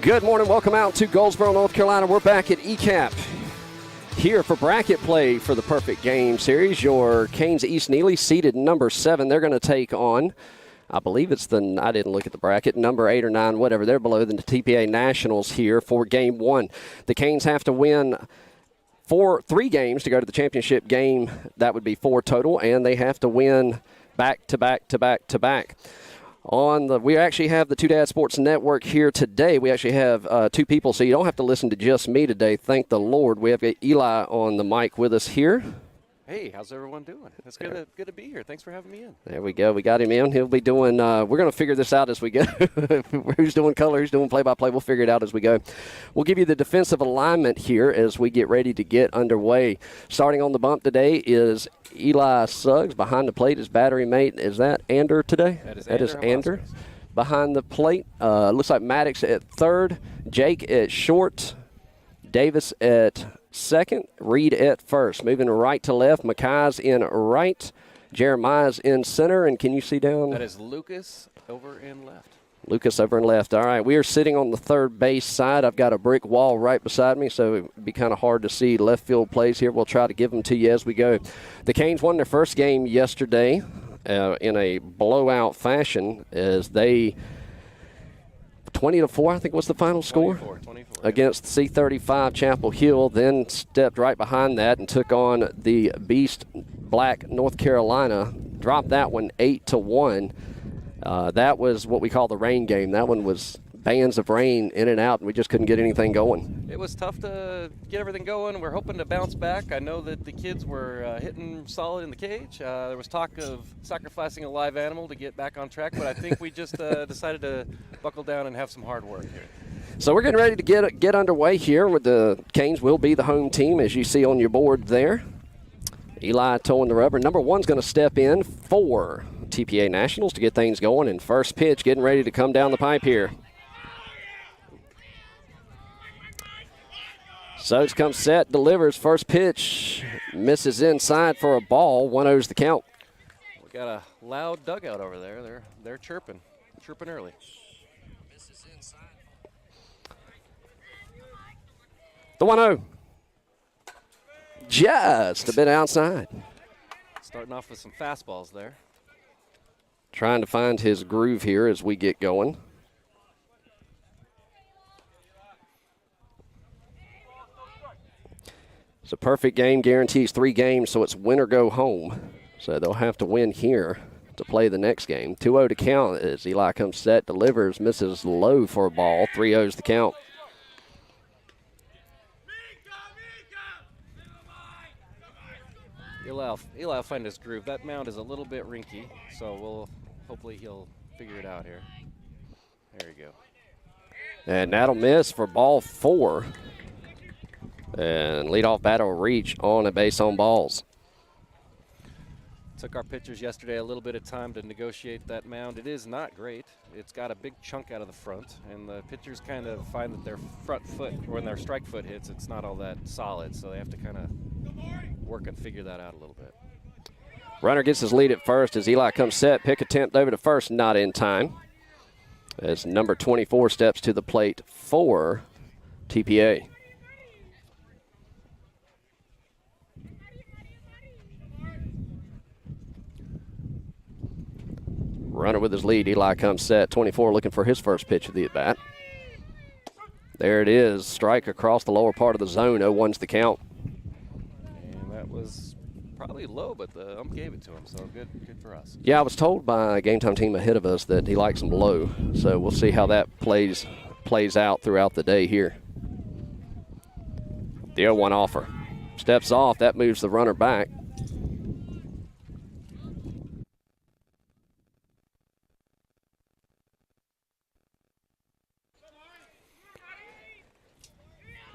Good morning. Welcome out to Goldsboro, North Carolina. We're back at ECAP here for bracket play for the Perfect Game Series. Your Canes East-Neely seeded number 7. They're going to take on, I believe it's I didn't look at the bracket, number 8 or 9, whatever. They're below the TPA Nationals here for Game 1. The Canes have to win 3 games to go to the championship game. That would be 4 total, and they have to win back-to-back-to-back-to-back. We actually have the Two Dad Sports Network here today. We actually have 2 people, so you don't have to listen to just me today. Thank the Lord. We have Eli on the mic with us here. Hey, how's everyone doing? It's good to be here. Thanks for having me in. There we go. We got him in. He'll be doing we're going to figure this out as we go. Who's doing color, who's doing play-by-play. We'll figure it out as we go. We'll give you the defensive alignment here as we get ready to get underway. Starting on the bump today is Eli Suggs. Behind the plate is battery mate. Is that Ander today? That is Ander. Behind the plate, looks like Maddox at third, Jake at short, Davis at second, Reed at first. Moving right to left, Mackay's in right, Jeremiah's in center, and can you see down? That is Lucas over in left. Lucas over in left. All right, we are sitting on the third base side. I've got a brick wall right beside me, so it would be kind of hard to see left field plays here. We'll try to give them to you as we go. The Canes won their first game yesterday in a blowout fashion as they 20-4, I think was the final score. 24, against C35 Chapel Hill, then stepped right behind that and took on the Beast Black North Carolina. Dropped that one 8-1. That was what we call the rain game. That one was bands of rain in and out, and we just couldn't get anything going. It was tough to get everything going. We're hoping to bounce back. I know that the kids were hitting solid in the cage. There was talk of sacrificing a live animal to get back on track, but I think we just decided to buckle down and have some hard work here. So we're getting ready to get underway here. With the Canes will be the home team, as you see on your board there. Eli towing the rubber. Number 1's going to step in for TPA Nationals to get things going. And first pitch getting ready to come down the pipe here. Suggs comes set, delivers. First pitch misses inside for a ball. 1-0's the count. We got a loud dugout over there. They're chirping early. The 1-0. Just a bit outside. Starting off with some fastballs there. Trying to find his groove here as we get going. It's a perfect game, guarantees 3 games, so it's win or go home. So they'll have to win here to play the next game. 2-0 to count as Eli comes set, delivers, misses low for a ball. 3-0's the count. Eli will find his groove. That mound is a little bit rinky, so hopefully he'll figure it out here. There you go. And that'll miss for ball 4. And leadoff batter will reach on a base on balls. Took our pitchers yesterday a little bit of time to negotiate that mound. It is not great. It's got a big chunk out of the front, and the pitchers kind of find that their front foot, or when their strike foot hits, it's not all that solid, so they have to kind of work and figure that out a little bit. Runner gets his lead at first as Eli comes set. Pick attempt over to first, not in time. As number 24 steps to the plate for TPA. Runner with his lead. Eli comes set. 24 looking for his first pitch of the at-bat. There it is. Strike across the lower part of the zone. 0-1's the count. And that was probably low, but the ump gave it to him, so good for us. Yeah, I was told by a game time team ahead of us that he likes them low. So we'll see how that plays out throughout the day here. The 0-1 offer. Steps off. That moves the runner back.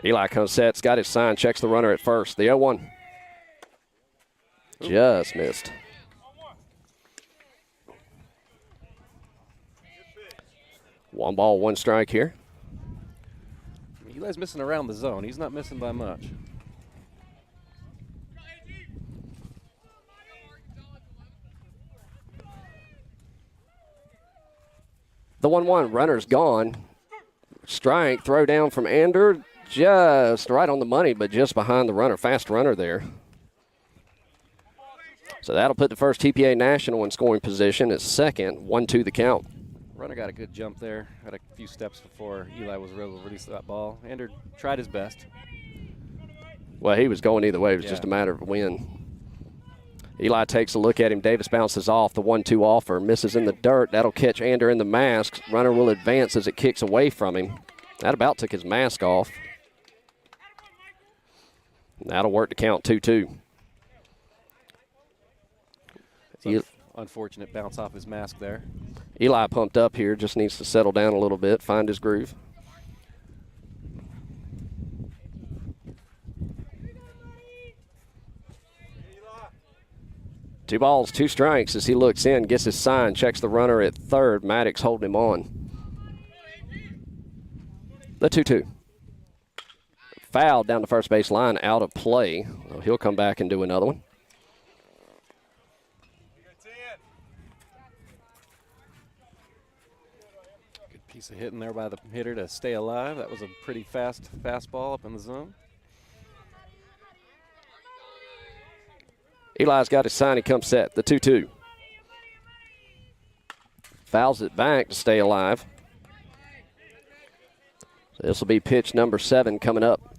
Eli comes set, got his sign, checks the runner at first. The 0-1. Just missed. One ball, one strike here. Eli's missing around the zone. He's not missing by much. The 1-1, runner's gone. Strike, throw down from Ander, just right on the money, but just behind the runner, fast runner there. So that'll put the first TPA National in scoring position at second, 1-2 the count. Runner got a good jump there, had a few steps before Eli was able to release that ball. Ander tried his best. Well, he was going either way. It was just a matter of when. Eli takes a look at him. Davis bounces off. The 1-2 offer. Misses in the dirt. That'll catch Ander in the mask. Runner will advance as it kicks away from him. That about took his mask off. That'll work to count 2-2. Unfortunate bounce off his mask there. Eli pumped up here. Just needs to settle down a little bit, find his groove. Two balls, two strikes as he looks in, gets his sign, checks the runner at third. Maddox holding him on. The 2-2. Foul down the first base line, out of play. Well, he'll come back and do another one. Good piece of hitting there by the hitter to stay alive. That was a pretty fast fastball up in the zone. Eli's got his sign. He comes set. The 2-2. Fouls it back to stay alive. So this will be pitch number 7 coming up.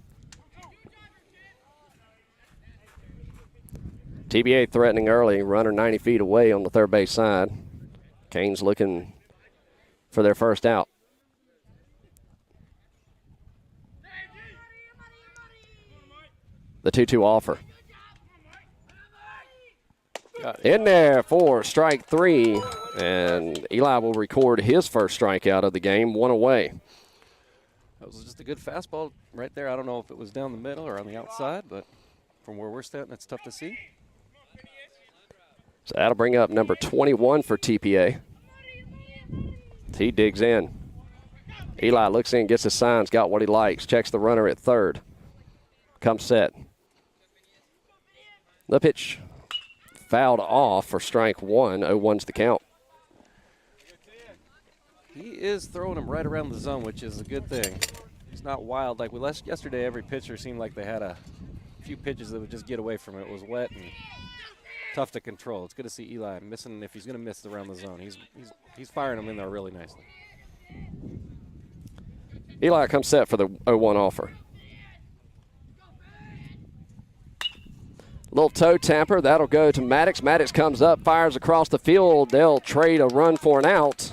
TPA threatening early. Runner 90 feet away on the third base side. Canes looking for their first out. The 2-2 offer. In there for strike 3, and Eli will record his first strikeout of the game, 1 away. That was just a good fastball right there. I don't know if it was down the middle or on the outside, but from where we're standing, it's tough to see. So that'll bring up number 21 for TPA. He digs in. Eli looks in, gets his signs, got what he likes, checks the runner at third. Comes set. The pitch. Fouled off for strike 1. 0-1's the count. He is throwing him right around the zone, which is a good thing. He's not wild. Like yesterday, every pitcher seemed like they had a few pitches that would just get away from it. It was wet and tough to control. It's good to see Eli missing. If he's going to miss around the zone, he's firing them in there really nicely. Eli comes set for the 0-1 offer. Little toe tapper, that'll go to Maddox. Maddox comes up, fires across the field. They'll trade a run for an out.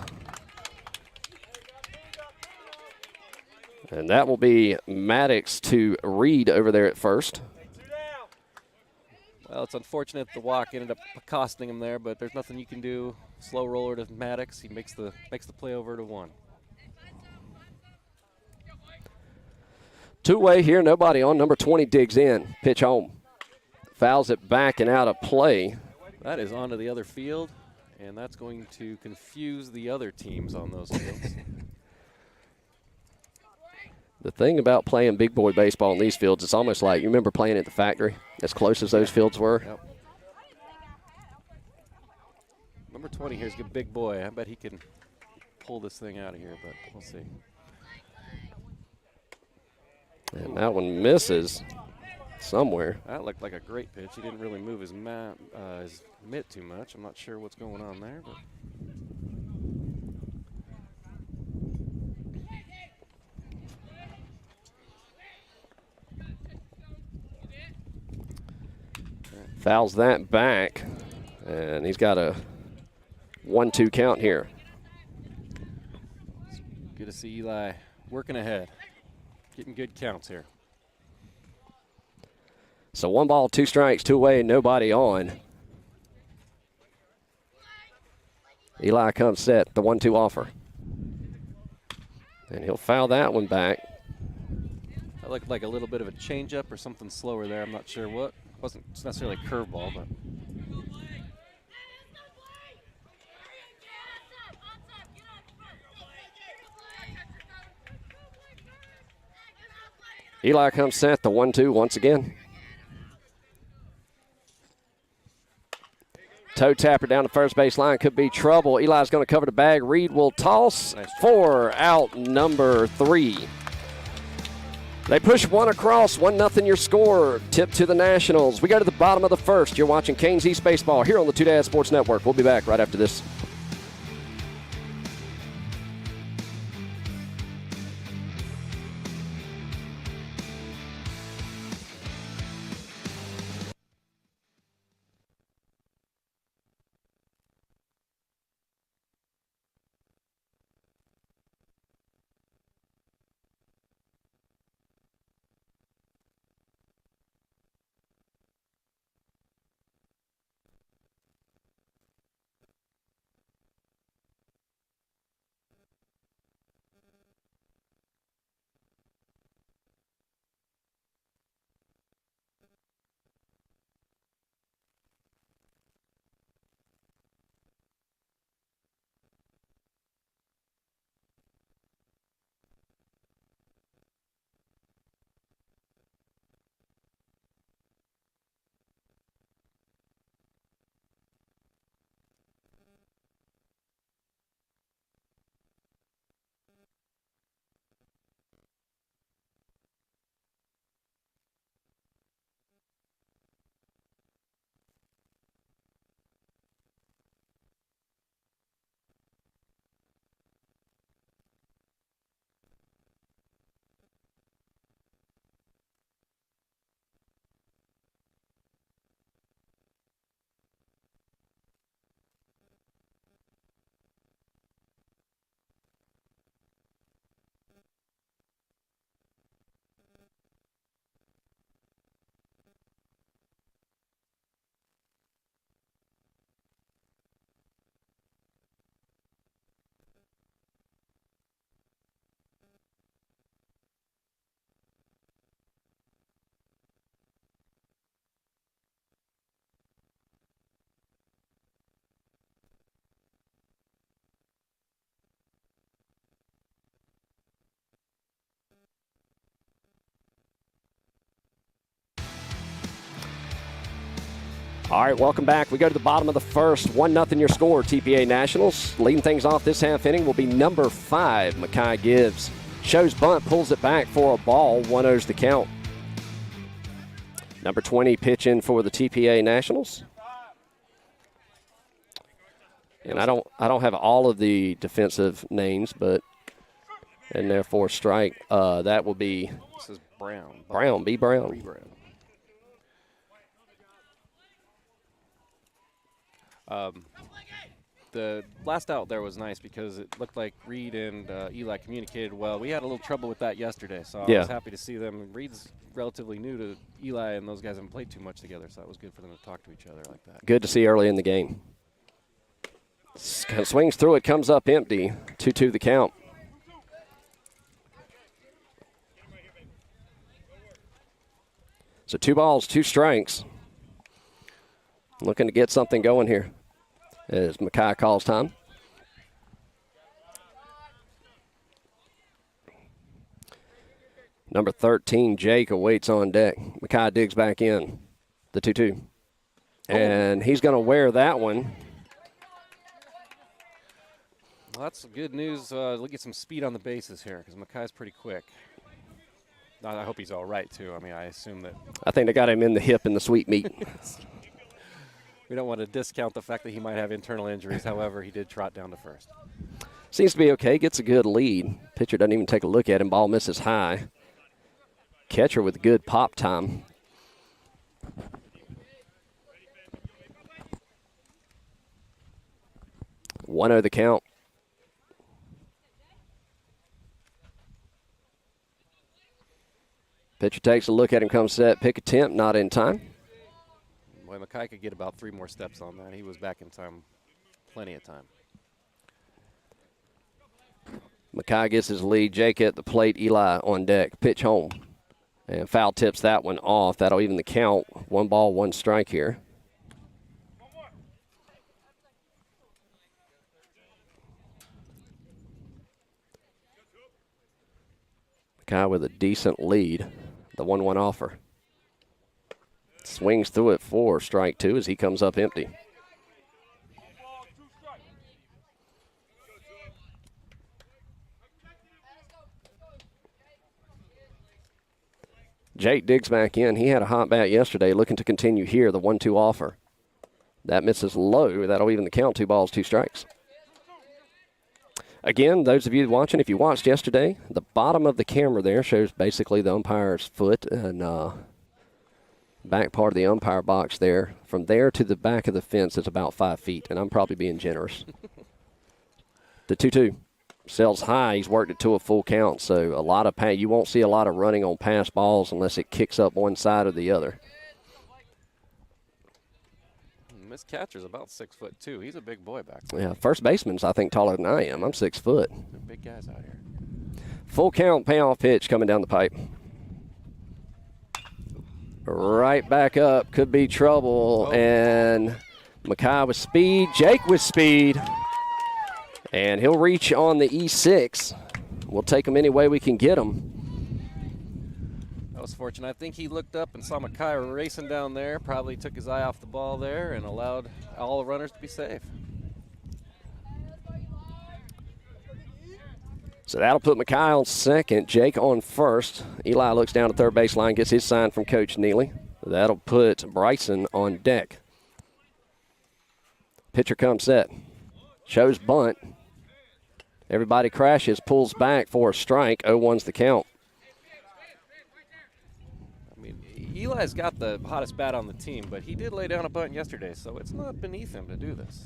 And that will be Maddox to Reed over there at first. Well, it's unfortunate the walk ended up costing him there, but there's nothing you can do. Slow roller to Maddox. He makes the play over to 1. Two-way here, nobody on. Number 20 digs in. Pitch home. Fouls it back and out of play. That is onto the other field, and that's going to confuse the other teams on those fields. The thing about playing big boy baseball in these fields, it's almost like, you remember playing at the factory, as close as those fields were? Yep. Number 20 here's a big boy. I bet he can pull this thing out of here, but we'll see. And that one misses somewhere. That looked like a great pitch. He didn't really move his mitt too much. I'm not sure what's going on there, but fouls that back, and he's got a 1-2 count here. It's good to see Eli working ahead, getting good counts here. So 1 ball, 2 strikes, 2 away, nobody on. Eli comes set, the 1-2 offer. And he'll foul that one back. That looked like a little bit of a changeup or something slower there. I'm not sure what. It wasn't necessarily a curveball, but. Eli comes set, the 1-2 once again. Toe tapper down the first base line. Could be trouble. Eli's going to cover the bag. Reed will toss. Nice. 4 out, number 3. They push one across. 1-0 your score. Tip to the Nationals. We go to the bottom of the first. You're watching Canes East Baseball here on the Two Dads Sports Network. We'll be back right after this. All right, welcome back. We go to the bottom of the first. 1-0 your score, TPA Nationals. Leading things off this half inning will be number 5, Mackay Gibbs. Shows bunt, pulls it back for a ball. 1-0's the count. Number 20 pitching for the TPA Nationals. And I don't have all of the defensive names, but and therefore strike. That will be This is Brown. Brown, B. Brown. B. Brown. The last out there was nice because it looked like Reed and Eli communicated well. We had a little trouble with that yesterday, so I was happy to see them. Reed's relatively new to Eli, and those guys haven't played too much together, so it was good for them to talk to each other like that. Good to see early in the game. Swings through it, comes up empty. 2-2 the count. So 2 balls, 2 strikes. Looking to get something going here as Mackay calls time. Number 13, Jake, awaits on deck. Mackay digs back in. The 2-2. And he's going to wear that one. Well, that's good news. Look at some speed on the bases here because Mackay's pretty quick. I hope he's all right, too. I mean, I assume that. I think they got him in the hip in the sweet meat. We don't want to discount the fact that he might have internal injuries. However, he did trot down to first. Seems to be okay. Gets a good lead. Pitcher doesn't even take a look at him. Ball misses high. Catcher with good pop time. One the count. Pitcher takes a look at him, comes set. Pick attempt, not in time. Boy, Mackay could get about 3 more steps on that. He was back in time, plenty of time. Mackay gets his lead. Jake at the plate. Eli on deck. Pitch home. And foul tips that one off. That'll even the count. 1 ball, 1 strike here. Mackay with a decent lead. The 1-1 offer. Swings through it for strike 2 as he comes up empty. Jake digs back in. He had a hot bat yesterday, looking to continue here, the 1-2 offer. That misses low. That'll even the count, 2 balls, 2 strikes. Again, those of you watching, if you watched yesterday, the bottom of the camera there shows basically the umpire's foot and back part of the umpire box there. From there to the back of the fence is about 5 feet, and I'm probably being generous. The 2-2. Sells high. He's worked it to a full count, so a lot of you won't see a lot of running on pass balls unless it kicks up one side or the other. This catcher's about 6'2". He's a big boy back there. Yeah, first baseman's I think taller than I am. I'm 6 foot. They're big guys out here. Full count payoff pitch coming down the pipe. Right back up, could be trouble, and Mackay with speed, Jake with speed. And he'll reach on the E6. We'll take him any way we can get him. That was fortunate. I think he looked up and saw Mackay racing down there, probably took his eye off the ball there and allowed all the runners to be safe. So that'll put Mackay on second, Jake on first. Eli looks down at third baseline, gets his sign from Coach Neely. That'll put Bryson on deck. Pitcher comes set. Shows bunt. Everybody crashes, pulls back for a strike. 0-1's the count. I mean, Eli's got the hottest bat on the team, but he did lay down a bunt yesterday, so it's not beneath him to do this.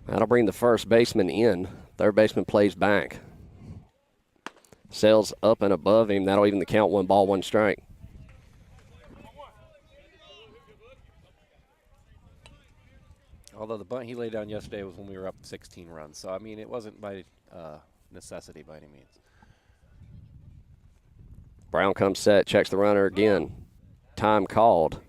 That'll bring the first baseman in. Third baseman plays back. Sails up and above him. That'll even the count. 1 ball, 1 strike. Although the bunt he laid down yesterday was when we were up 16 runs. So, I mean, it wasn't by necessity by any means. Brown comes set, checks the runner again. Time called.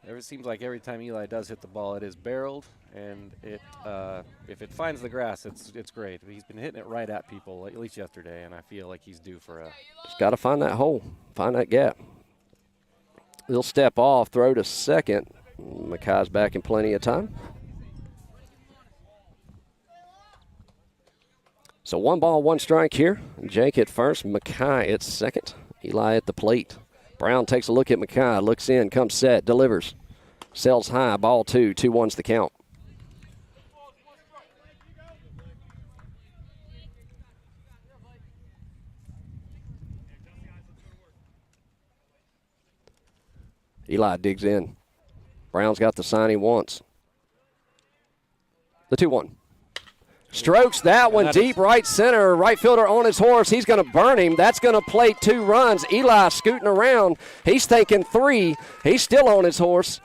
It seems like every time Eli does hit the ball, it is barreled, and it if it finds the grass, it's great. He's been hitting it right at people, at least yesterday, and I feel like he's due for a... Just got to find that hole, find that gap. He'll step off, throw to second. Mackay's back in plenty of time. So 1 ball, 1 strike here. Jake at first, Mackay at second. Eli at the plate. Brown takes a look at Mackay, looks in, comes set, delivers. Sells high, ball 2, 2-1's the count. Eli digs in. Brown's got the sign he wants. The 2-1. Strokes that one deep right center. Right fielder on his horse. He's going to burn him. That's going to plate 2 runs. Eli scooting around. He's thinking 3. He's still on his horse.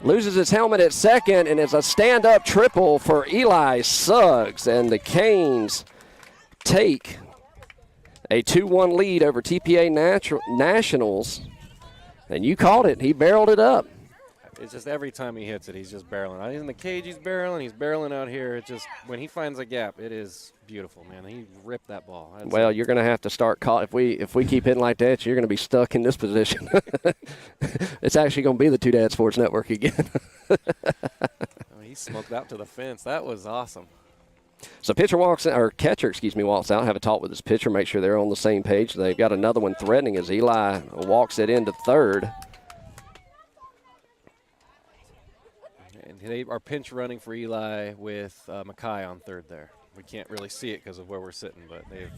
Loses his helmet at second, and it's a stand-up triple for Eli Suggs. And the Canes take a 2-1 lead over TPA Nationals. And you called it. He barreled it up. It's just every time he hits it, he's just barreling. He's in the cage, he's barreling out here. It just, when he finds a gap, it is beautiful, man. He ripped that ball. Well, you're going to have to start if we keep hitting like that, you're going to be stuck in this position. It's actually going to be the Two Dad Sports Network again. He smoked out to the fence. That was awesome. So catcher walks out, have a talk with his pitcher, make sure they're on the same page. They've got another one threatening as Eli walks it into third. And they are pinch running for Eli with Mackay on third there. We can't really see it because of where we're sitting, but they've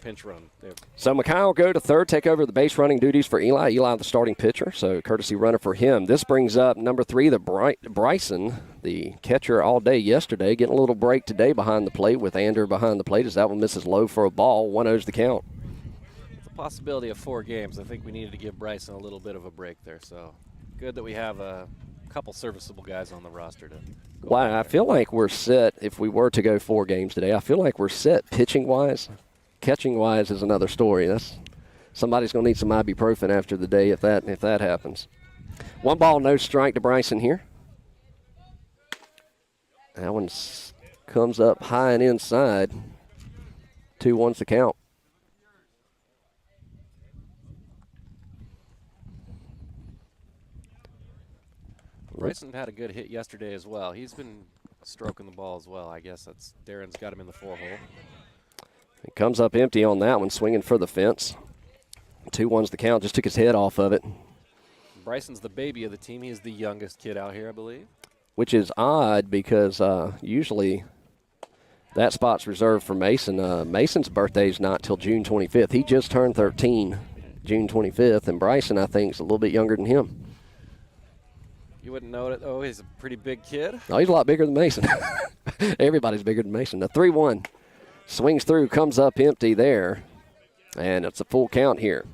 pinch run. So Mackay will go to third, take over the base running duties for Eli. Eli, the starting pitcher, so courtesy runner for him. This brings up number 3, Bryson, the catcher all day yesterday, getting a little break today behind the plate with Ander behind the plate as that one misses low for a ball. 1-0's the count. It's a possibility of 4 games. I think we needed to give Bryson a little bit of a break there, so good that we have a couple serviceable guys on the roster to go. Well, I feel like we're set if we were to go 4 games today. I feel like we're set pitching-wise. Catching-wise is another story. Somebody's going to need some ibuprofen after the day if that happens. 1 ball, no strike to Bryson here. That one comes up high and inside. 2-1's the count. Bryson had a good hit yesterday as well. He's been stroking the ball as well. I guess Darren's got him in the 4-hole. He comes up empty on that one, swinging for the fence. 2-1's the count, just took his head off of it. Bryson's the baby of the team. He is the youngest kid out here, I believe. Which is odd because usually that spot's reserved for Mason. Mason's birthday is not till June 25th. He just turned 13 June 25th, and Bryson, I think, is a little bit younger than him. You wouldn't know it. Oh, he's a pretty big kid. Oh, he's a lot bigger than Mason. Everybody's bigger than Mason. The 3-1 swings through, comes up empty there, and it's a full count here.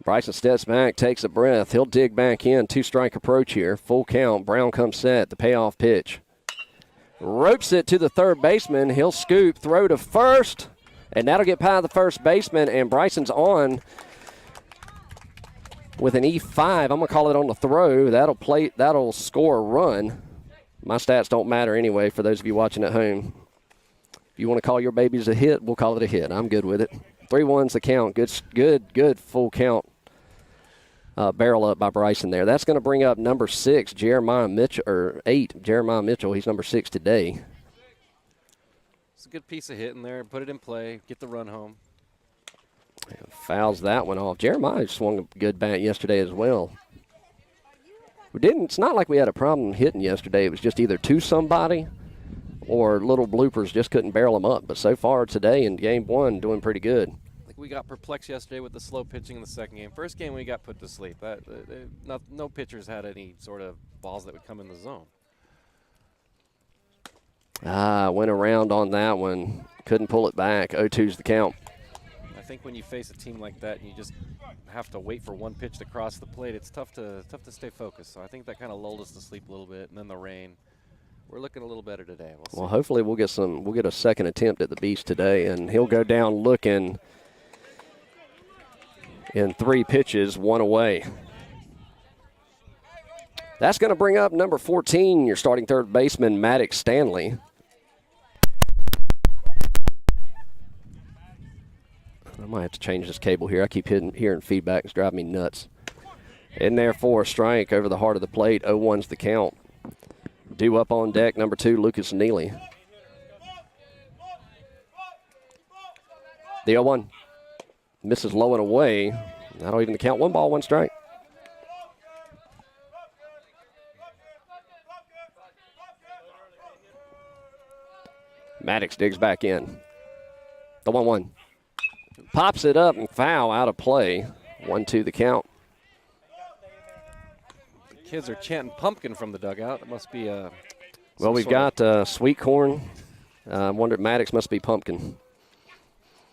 Bryson steps back, takes a breath. He'll dig back in. 2-strike approach here. Full count. Brown comes set. The payoff pitch. Ropes it to the third baseman. He'll scoop, throw to first, and that'll get past the first baseman, and Bryson's on with an E5. I'm going to call it on the throw. That'll score a run. My stats don't matter anyway for those of you watching at home. If you want to call your babies a hit, we'll call it a hit. I'm good with it. 3-1's the count. Good full count. Barrel up by Bryson there. That's going to bring up number 6, Jeremiah Mitchell, or 8, Jeremiah Mitchell. He's number 6 today. It's a good piece of hitting there. Put it in play. Get the run home. Fouls that one off. Jeremiah swung a good bat yesterday as well. It's not like we had a problem hitting yesterday. It was just either to somebody or little bloopers just couldn't barrel them up. But so far today in game 1, doing pretty good. We got perplexed yesterday with the slow pitching in the second game. First game, we got put to sleep. No pitchers had any sort of balls that would come in the zone. Went around on that one. Couldn't pull it back. 0-2's the count. I think when you face a team like that and you just have to wait for one pitch to cross the plate, it's tough to stay focused. So I think that kind of lulled us to sleep a little bit. And then the rain. We're looking a little better today. Well, hopefully we'll get a second attempt at the Beast today, and he'll go down looking in 3 pitches, 1 away. That's going to bring up number 14, your starting third baseman, Maddox Stanley. I might have to change this cable here. I keep hearing feedback. It's driving me nuts. In there for a strike over the heart of the plate. 0-1's the count. Due up on deck, number 2, Lucas Neely. The 0-1. Misses low and away. That'll even the count. 1 ball, 1 strike. Maddox digs back in. The 1-1. Pops it up and foul out of play. 1-2 the count. The kids are chanting pumpkin from the dugout. It must be a. Well, we've got sweet corn. I wonder if Maddox must be pumpkin.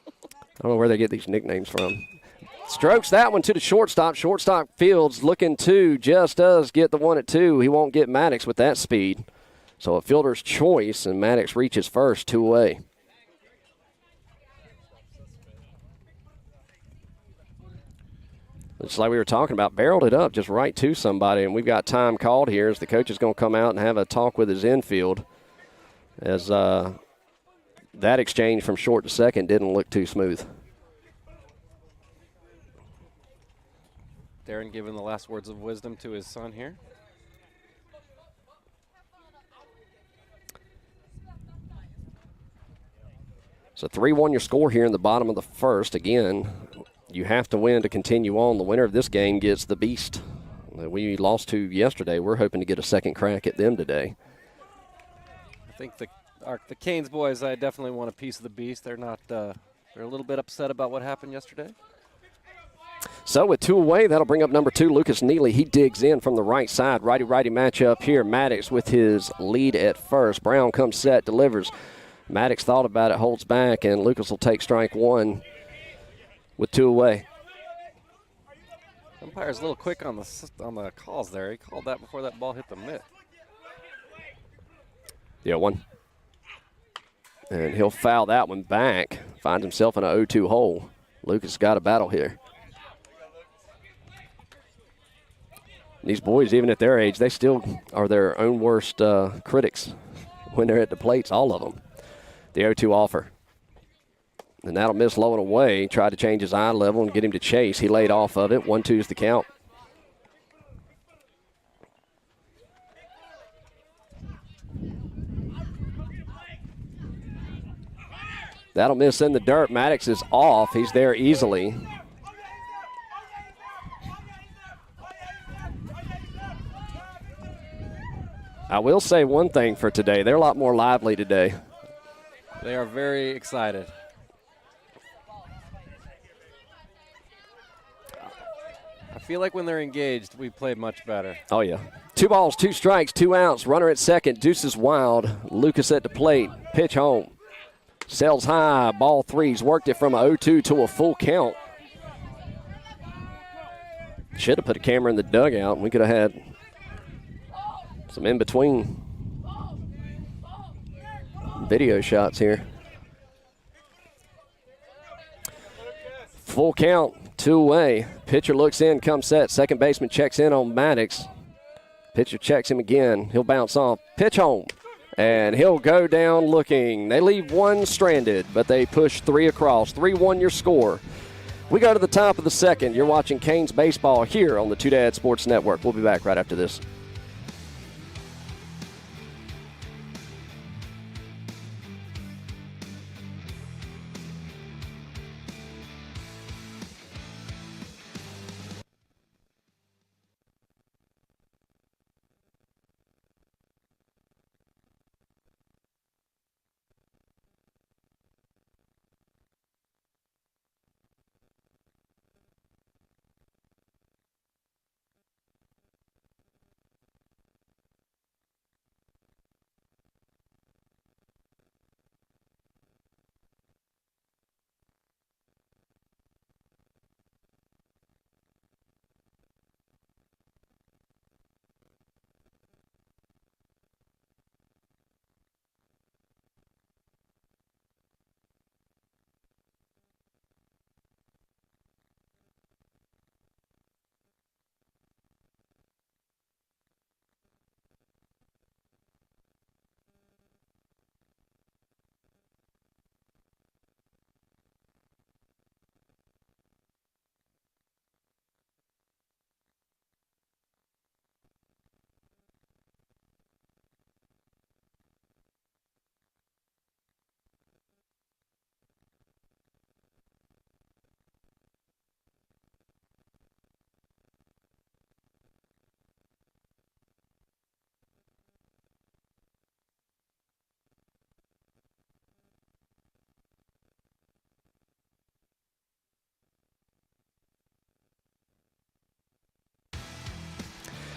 I don't know where they get these nicknames from. Strokes that one to the shortstop. Shortstop Fields looking to just does get the 1-2. He won't get Maddox with that speed. So a fielder's choice, and Maddox reaches first, 2 away. It's like we were talking about, barreled it up just right to somebody, and we've got time called here as the coach is going to come out and have a talk with his infield as that exchange from short to second didn't look too smooth. Darren giving the last words of wisdom to his son here. So 3-1 your score here in the bottom of the first. Again, you have to win to continue on. The winner of this game gets the Beast that we lost to yesterday. We're hoping to get a second crack at them today. I think the Canes boys, I definitely want a piece of the Beast. They're not. They're a little bit upset about what happened yesterday. So with 2 away, that'll bring up number 2, Lucas Neely. He digs in from the right side. Righty-righty matchup here. Maddox with his lead at first. Brown comes set, delivers. Maddox thought about it, holds back, and Lucas will take strike 1 with 2 away. Umpire's a little quick on the calls there. He called that before that ball hit the mitt. Yeah, 1. And he'll foul that one back. Finds himself in a 0-2 hole. Lucas got a battle here. These boys, even at their age, they still are their own worst critics when they're at the plates, all of them. The 0-2 offer. And that'll miss low and away. Tried to change his eye level and get him to chase. He laid off of it. 1-2's the count. That'll miss in the dirt. Maddox is off. He's there easily. I will say one thing for today. They're a lot more lively today. They are very excited. I feel like when they're engaged, we play much better. Oh, yeah. 2 balls, 2 strikes, 2 outs. Runner at second. Deuces wild. Lucas at the plate. Pitch home. Sails high. Ball 3's worked it from a 0-2 to a full count. Should have put a camera in the dugout. We could have had some in-between video shots here. Full count, 2 away. Pitcher looks in, comes set. Second baseman checks in on Maddox. Pitcher checks him again. He'll bounce off. Pitch home. And he'll go down looking. They leave 1 stranded, but they push 3 across. 3-1 your score. We go to the top of the second. You're watching Canes baseball here on the Two Dad Sports Network. We'll be back right after this.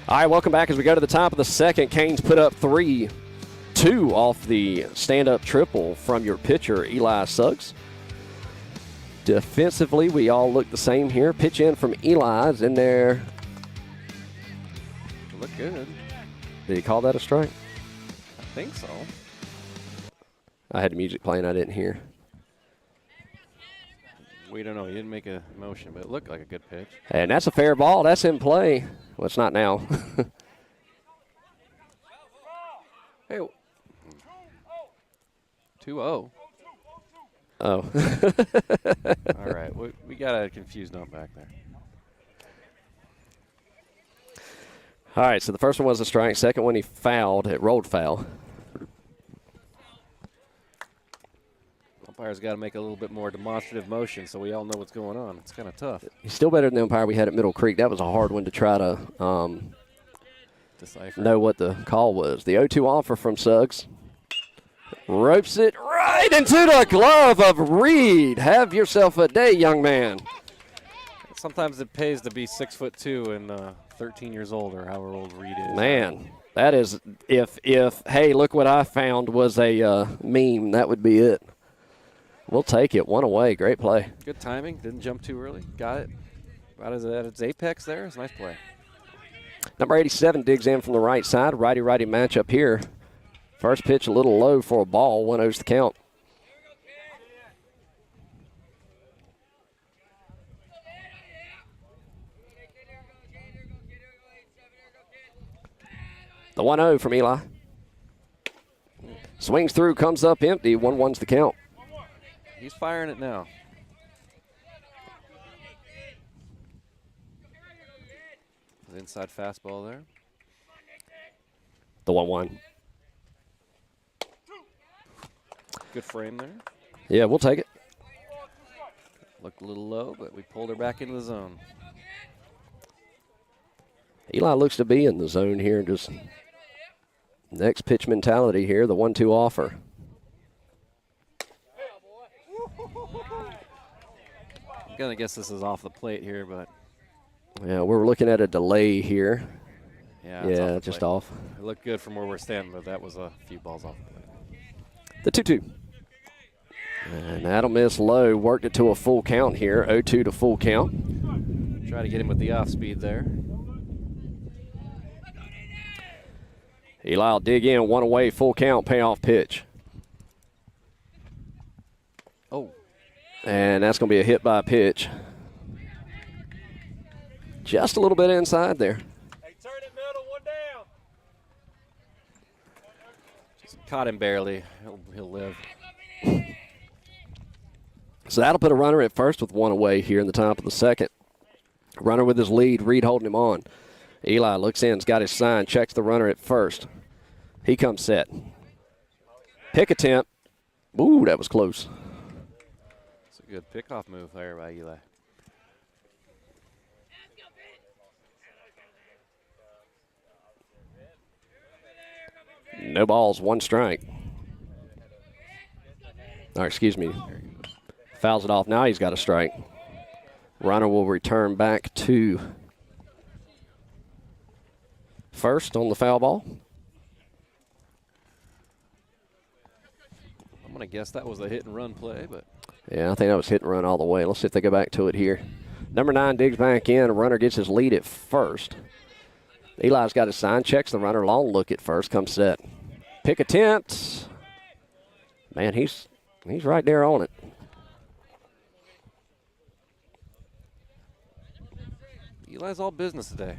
All right, welcome back as we go to the top of the second. Canes put up 3-2 off the stand-up triple from your pitcher, Eli Suggs. Defensively, we all look the same here. Pitch in from Eli's in there. Look good. Did he call that a strike? I think so. I had the music playing I didn't hear. We don't know. He didn't make a motion, but it looked like a good pitch. And that's a fair ball. That's in play. Well, it's not now. Hey. 2-0. Oh. All right. We got a confused note back there. All right, so the first one was a strike. Second one he fouled. It rolled foul. Umpire's got to make a little bit more demonstrative motion so we all know what's going on. It's kind of tough. He's still better than the umpire we had at Middle Creek. That was a hard one to try to Decipher. know what the call was. The 0-2 offer from Suggs. Ropes it right into the glove of Reed. Have yourself a day, young man. Sometimes it pays to be 6'2" and 13 years old, or however old Reed is. Man, that is, if hey, look what I found was a meme, that would be it. We'll take it. 1 away. Great play. Good timing. Didn't jump too early. Got it. About at its apex there. It's a nice play. Number 87 digs in from the right side. Righty-righty matchup here. First pitch a little low for a ball. 1-0's the count. The 1-0 from Eli. Swings through, comes up empty. 1-1's the count. He's firing it now. The inside fastball there. The 1-1. Good frame there. Yeah, we'll take it. Looked a little low, but we pulled her back into the zone. Eli looks to be in the zone here. Just next pitch mentality here, the 1-2 offer. I'm going to guess this is off the plate here, but. Yeah, we're looking at a delay here. Yeah, just off. It looked good from where we're standing, but that was a few balls off the plate. The 2-2. And that'll miss low. Worked it to a full count here. 0-2 to full count. Try to get him with the off speed there. Eli will dig in. One away. Full count. Payoff pitch. Oh. And that's going to be a hit by pitch. Just a little bit inside there. Hey, turn it middle, one down. Just caught him barely. He'll live. So that'll put a runner at first with one away here in the top of the second. Runner with his lead. Reed holding him on. Eli looks in. Has got his sign. Checks the runner at first. He comes set. Pick attempt. Ooh, that was close. It's a good pickoff move there by Eli. No balls, one strike. Or excuse me. Fouls it off. Now he's got a strike. Runner will return back to first on the foul ball. I'm going to guess that was a hit and run play, but. Yeah, I think that was hit and run all the way. Let's see if they go back to it here. Number 9 digs back in. A runner gets his lead at first. Eli's got his sign. Checks the runner. Long look at first. Comes set. Pick attempt. Man, he's right there on it. Eli's all business today.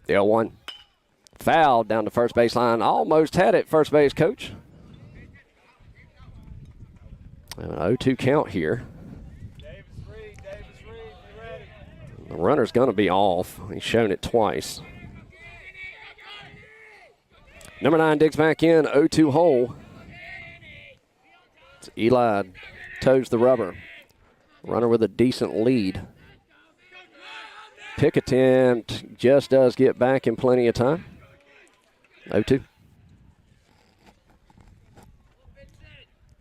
The 0-1. Foul down to first baseline. Almost had it, first base coach. An 0-2 count here. The runner's going to be off. He's shown it twice. Number 9 digs back in, 0-2 hole. It's Eli toes the rubber. Runner with a decent lead. Pick attempt just does get back in plenty of time. 0-2.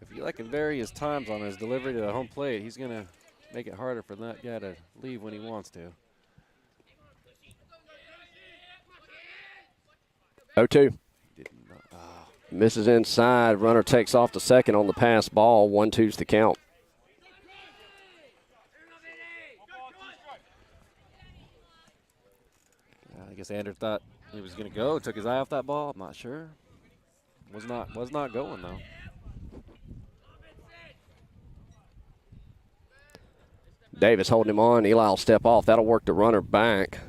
If Eli can vary his times on his delivery to the home plate, he's going to make it harder for that guy to leave when he wants to. 0-2. Misses inside. Runner takes off to second on the pass ball. 1-2's the count. I guess Andrew thought he was going to go. Took his eye off that ball. I'm not sure. Was not going though. Davis holding him on. Eli will step off. That'll work the runner back.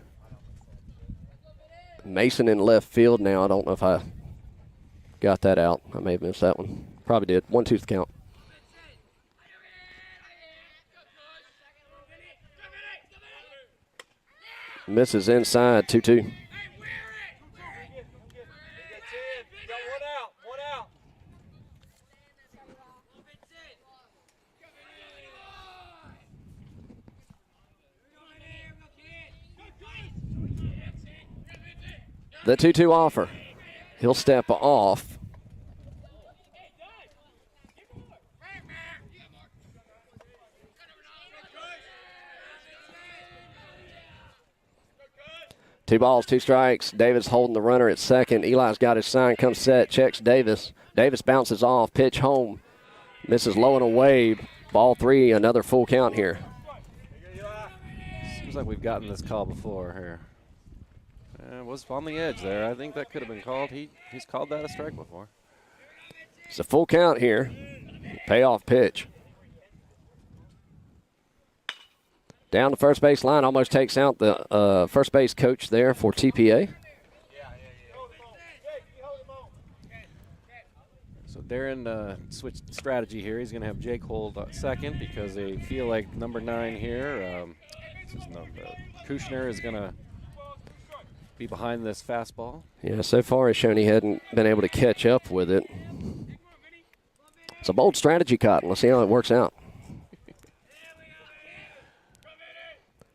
Mason in left field now. I don't know if I got that out. I may have missed that one. Probably did. 1-2's the count. Misses inside. 2-2. The 2-2 offer. He'll step off. Two balls, two strikes. Davis holding the runner at second. Eli's got his sign, comes set, checks Davis. Davis bounces off, pitch home. Misses low and away. Ball 3, another full count here. Seems like we've gotten this call before here. It was on the edge there. I think that could have been called. He's called that a strike before. It's a full count here. Payoff pitch. Down the first base line, almost takes out the first base coach there for TPA. So Darren switched strategy here. He's going to have Jake hold second because they feel like number 9 here, Kushner is going to be behind this fastball. Yeah, so far he's shown he hadn't been able to catch up with it. It's a bold strategy, Cotton. Let's see how it works out.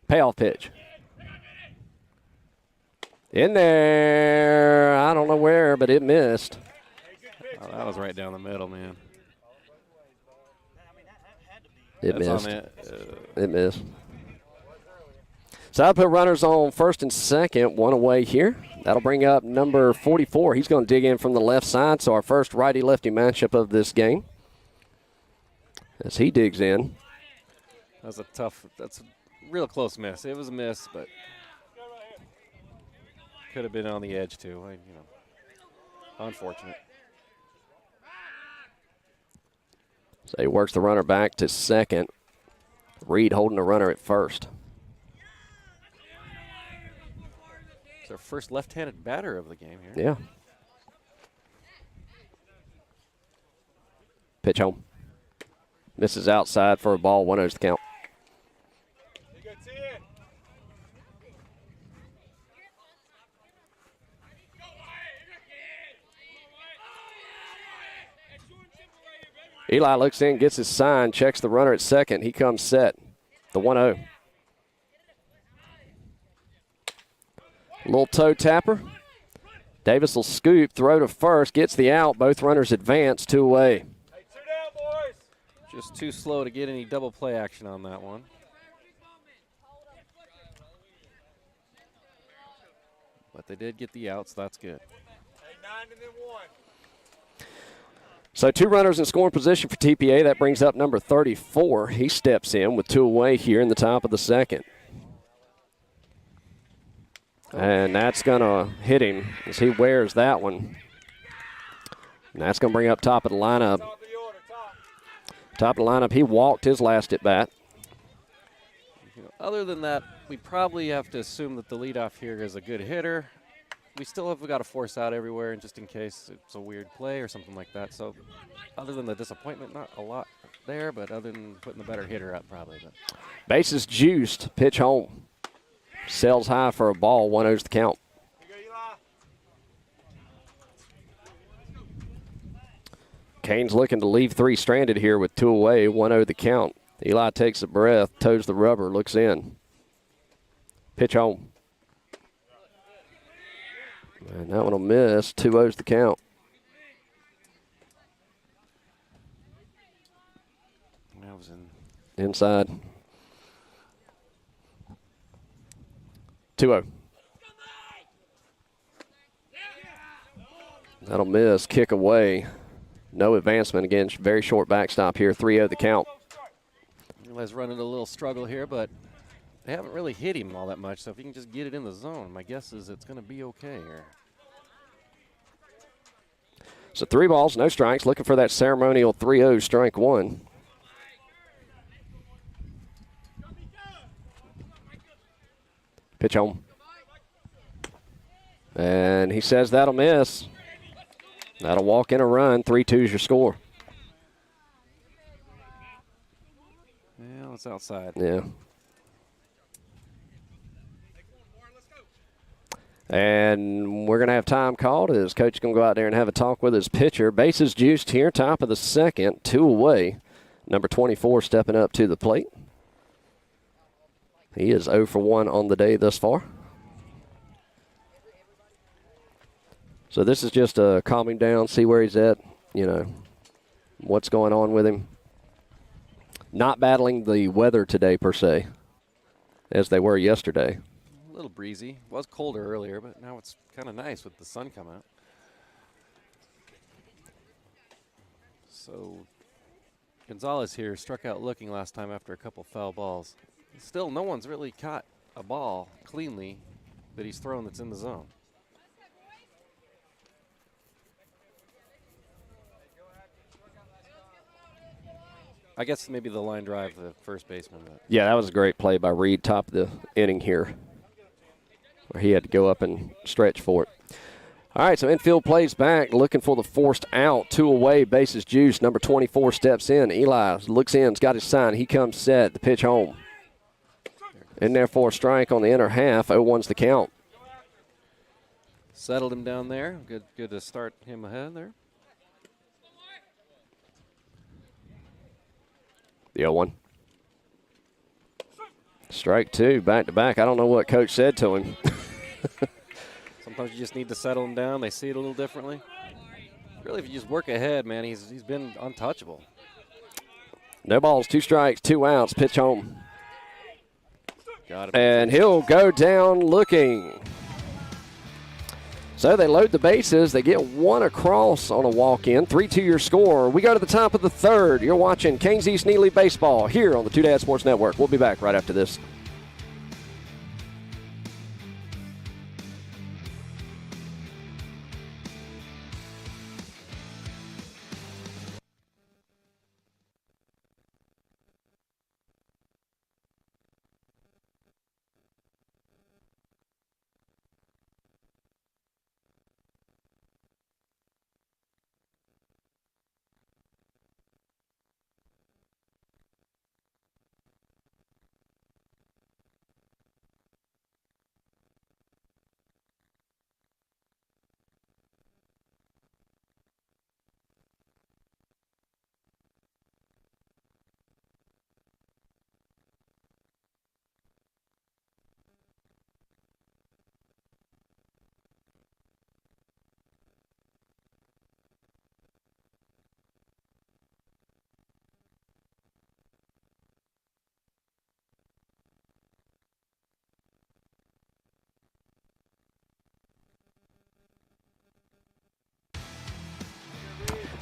Payoff pitch. In there. I don't know where, but it missed. Oh, that was right down the middle, man. It That's missed. on It missed. So I'll put runners on first and second, one away here. That'll bring up number 44. He's going to dig in from the left side, so our first righty-lefty matchup of this game. As he digs in. That's a real close miss. It was a miss, but could have been on the edge too. Unfortunate. So he works the runner back to second. Reed holding the runner at first. It's our first left-handed batter of the game here. Yeah. Pitch home. Misses outside for a ball. 1-0's the count. Eli looks in, gets his sign, checks the runner at second. He comes set. The 1-0. Little toe tapper. Davis will scoop, throw to first, gets the out. Both runners advance, 2 away. Hey, 2 down, boys. Just too slow to get any double play action on that one. But they did get the outs, so that's good. Hey, 9 and then 1. So 2 runners in scoring position for TPA. That brings up number 34. He steps in with 2 away here in the top of the second. And that's going to hit him as he wears that one. And that's going to bring up top of the lineup. Top of the lineup, he walked his last at bat. Other than that, we probably have to assume that the leadoff here is a good hitter. We still have got to force out everywhere, and just in case it's a weird play or something like that. So, other than the disappointment, not a lot there, but other than putting the better hitter up, probably. But. Bases juiced. Pitch home. Sails high for a ball. 1-0's the count. Kane's looking to leave 3 stranded here with 2 away. 1-0 the count. Eli takes a breath, toes the rubber, looks in. Pitch home. And that one will miss. 2-0's the count. That was inside. 2-0. That'll miss. Kick away. No advancement. Again, very short backstop here. 3-0 the count. Eli's running a little struggle here, but they haven't really hit him all that much. So if he can just get it in the zone, my guess is it's going to be okay here. So 3 balls, no strikes. Looking for that ceremonial 3-0 strike 1. Pitch home. And he says that'll miss. That'll walk in a run. 3-2's your score. Yeah, it's outside. Yeah. And we're going to have time called as coach is going to go out there and have a talk with his pitcher. Bases juiced here, top of the second, 2 away. Number 24 stepping up to the plate. He is 0 for 1 on the day thus far. So this is just a calm him down, see where he's at, what's going on with him. Not battling the weather today per se, as they were yesterday. A little breezy. It was colder earlier, but now it's kind of nice with the sun coming out. So Gonzalez here struck out looking last time after a couple foul balls. Still, no one's really caught a ball cleanly that he's thrown that's in the zone. I guess maybe the line drive, the first baseman. But. Yeah, that was a great play by Reed, top of the inning here, where he had to go up and stretch for it. All right, so infield plays back, looking for the forced out. 2 away, bases juice. Number 24 steps in. Eli looks in, has got his sign. He comes set. The pitch home. In there for a strike on the inner half. 0-1's the count. Settled him down there. Good to start him ahead there. The 0-1. Strike two, back to back. I don't know what coach said to him. Sometimes you just need to settle him down. They see it a little differently. Really, if you just work ahead, man, he's been untouchable. No balls, 2 strikes, 2 outs. Pitch home. Got it. And he'll go down looking. So they load the bases. They get 1 across on a walk-in. 3-2 your score. We go to the top of the 3rd. You're watching Canes East-Neely baseball here on the Two Dad Sports Network. We'll be back right after this.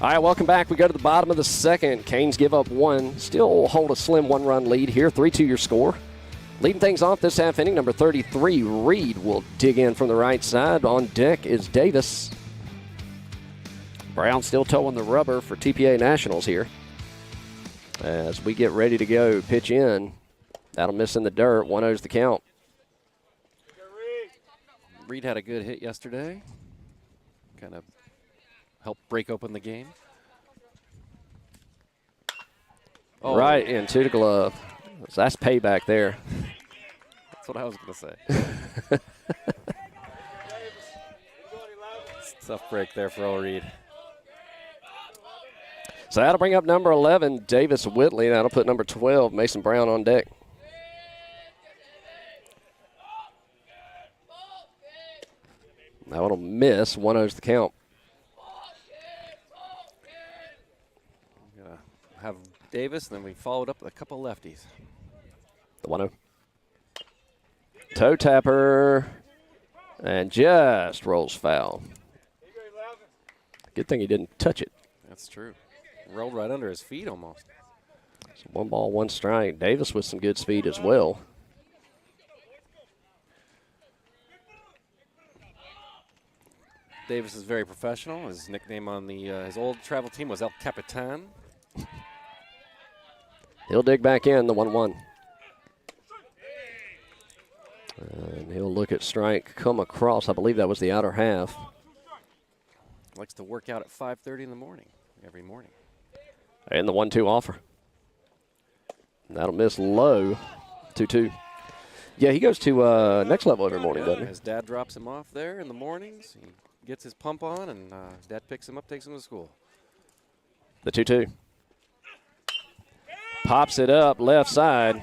All right, welcome back. We go to the bottom of the 2nd. Canes give up 1. Still hold a slim 1-run lead here. 3-2 your score. Leading things off this half inning, number 33, Reed will dig in from the right side. On deck is Davis. Brown still towing the rubber for TPA Nationals here. As we get ready to go, pitch in. That'll miss in the dirt. 1-0's the count. Reed had a good hit yesterday. Kind of helped break open the game. Oh. Right into the glove. So that's payback there. That's what I was going to say. Tough break there for old Reed. So that'll bring up number 11, Davis Whitley. That'll put number 12, Mason Brown, on deck. That one'll miss. 1-0's the count. Have Davis, and then we followed up with a couple lefties. The 1-0. Toe tapper, and just rolls foul. Good thing he didn't touch it. That's true. Rolled right under his feet almost. So 1 ball, 1 strike. Davis with some good speed as well. Davis is very professional. His nickname on his old travel team was El Capitan. He'll dig back in, the 1-1. And he'll look at strike, come across. I believe that was the outer half. Likes to work out at 5:30 in the morning, every morning. And the 1-2 offer. That'll miss low, 2-2. Yeah, he goes to next level every morning, doesn't he? His dad drops him off there in the mornings. He gets his pump on, and dad picks him up, takes him to school. The 2-2. Pops it up left side.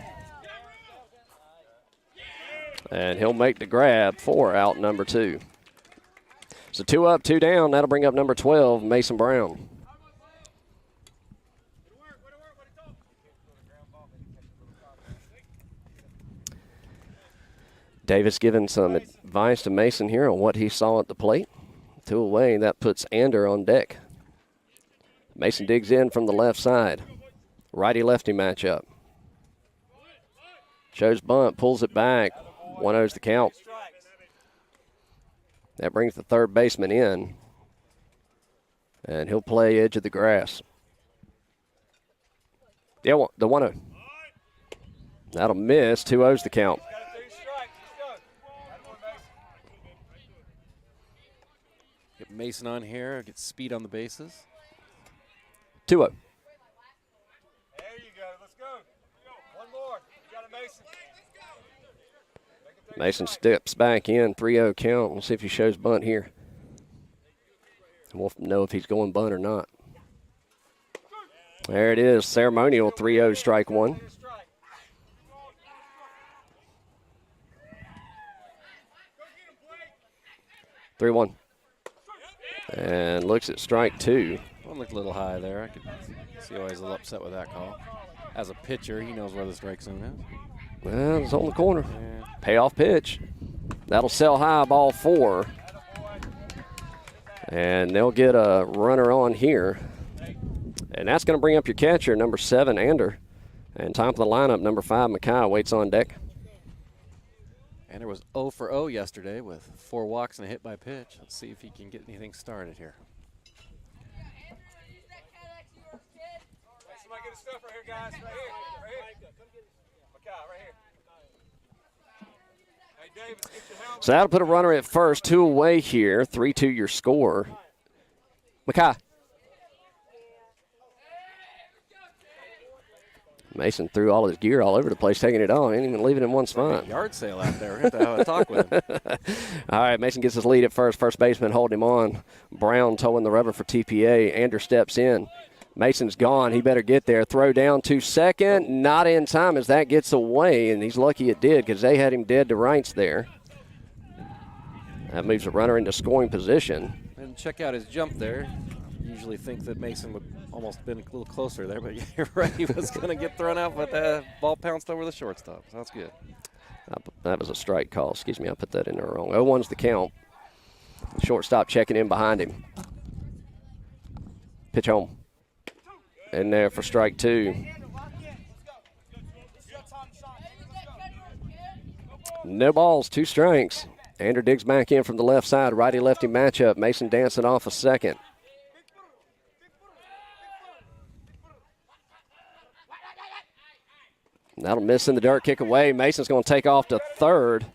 And he'll make the grab for out number 2. So 2 up, 2 down. That'll bring up number 12, Mason Brown. Davis giving some advice to Mason here on what he saw at the plate. 2 away, that puts Ander on deck. Mason digs in from the left side. Righty-lefty matchup. Shows bunt, pulls it back. 1-0's the count. That brings the third baseman in. And he'll play edge of the grass. Yeah, the 1-0. That'll miss. 2-0's the count. Get Mason on here, get speed on the bases. 2-0. Mason steps back in, 3-0 count. We'll see if he shows bunt here. We'll know if he's going bunt or not. There it is, ceremonial 3-0 strike one. Three one. And looks at strike two. One looked a little high there. I could see why he's a little upset with that call. As a pitcher, he knows where the strike zone is. Well, it's on the corner. Yeah. Payoff pitch. That'll sell high, ball 4. And they'll get a runner on here. And that's going to bring up your catcher, number 7, Ander. And top of the lineup, number 5, Mackay, waits on deck. Ander was 0 for 0 yesterday with 4 walks and a hit by pitch. Let's see if he can get anything started here. Somebody get his stuff right here, guys. Right here. Right here. Mackay, right here. Hey, Davis, get your helmet. So that'll put a runner at first, 2 away here, 3-2 your score. Mackay. Mason threw all his gear all over the place, taking it on. Ain't even leaving in one spot. Yard sale out there. We're going to have to have a talk with him. All right, Mason gets his lead at first. First baseman holding him on. Brown towing the rubber for TPA. Ander steps in. Mason's gone. He better get there. Throw down to second. Not in time as that gets away, and he's lucky it did because they had him dead to rights there. That moves the runner into scoring position. And check out his jump there. Usually think that Mason would almost been a little closer there, but you're right. He was going to get thrown out, but the ball pounced over the shortstop. So that's good. That was a strike call. Excuse me, I put that in there wrong. 0-1's the count. Shortstop checking in behind him. Pitch home. In there for strike 2. No balls, 2 strikes. Ander digs back in from the left side. Righty-lefty matchup. Mason dancing off a second. That'll miss in the dirt, kick away. Mason's going to take off to third.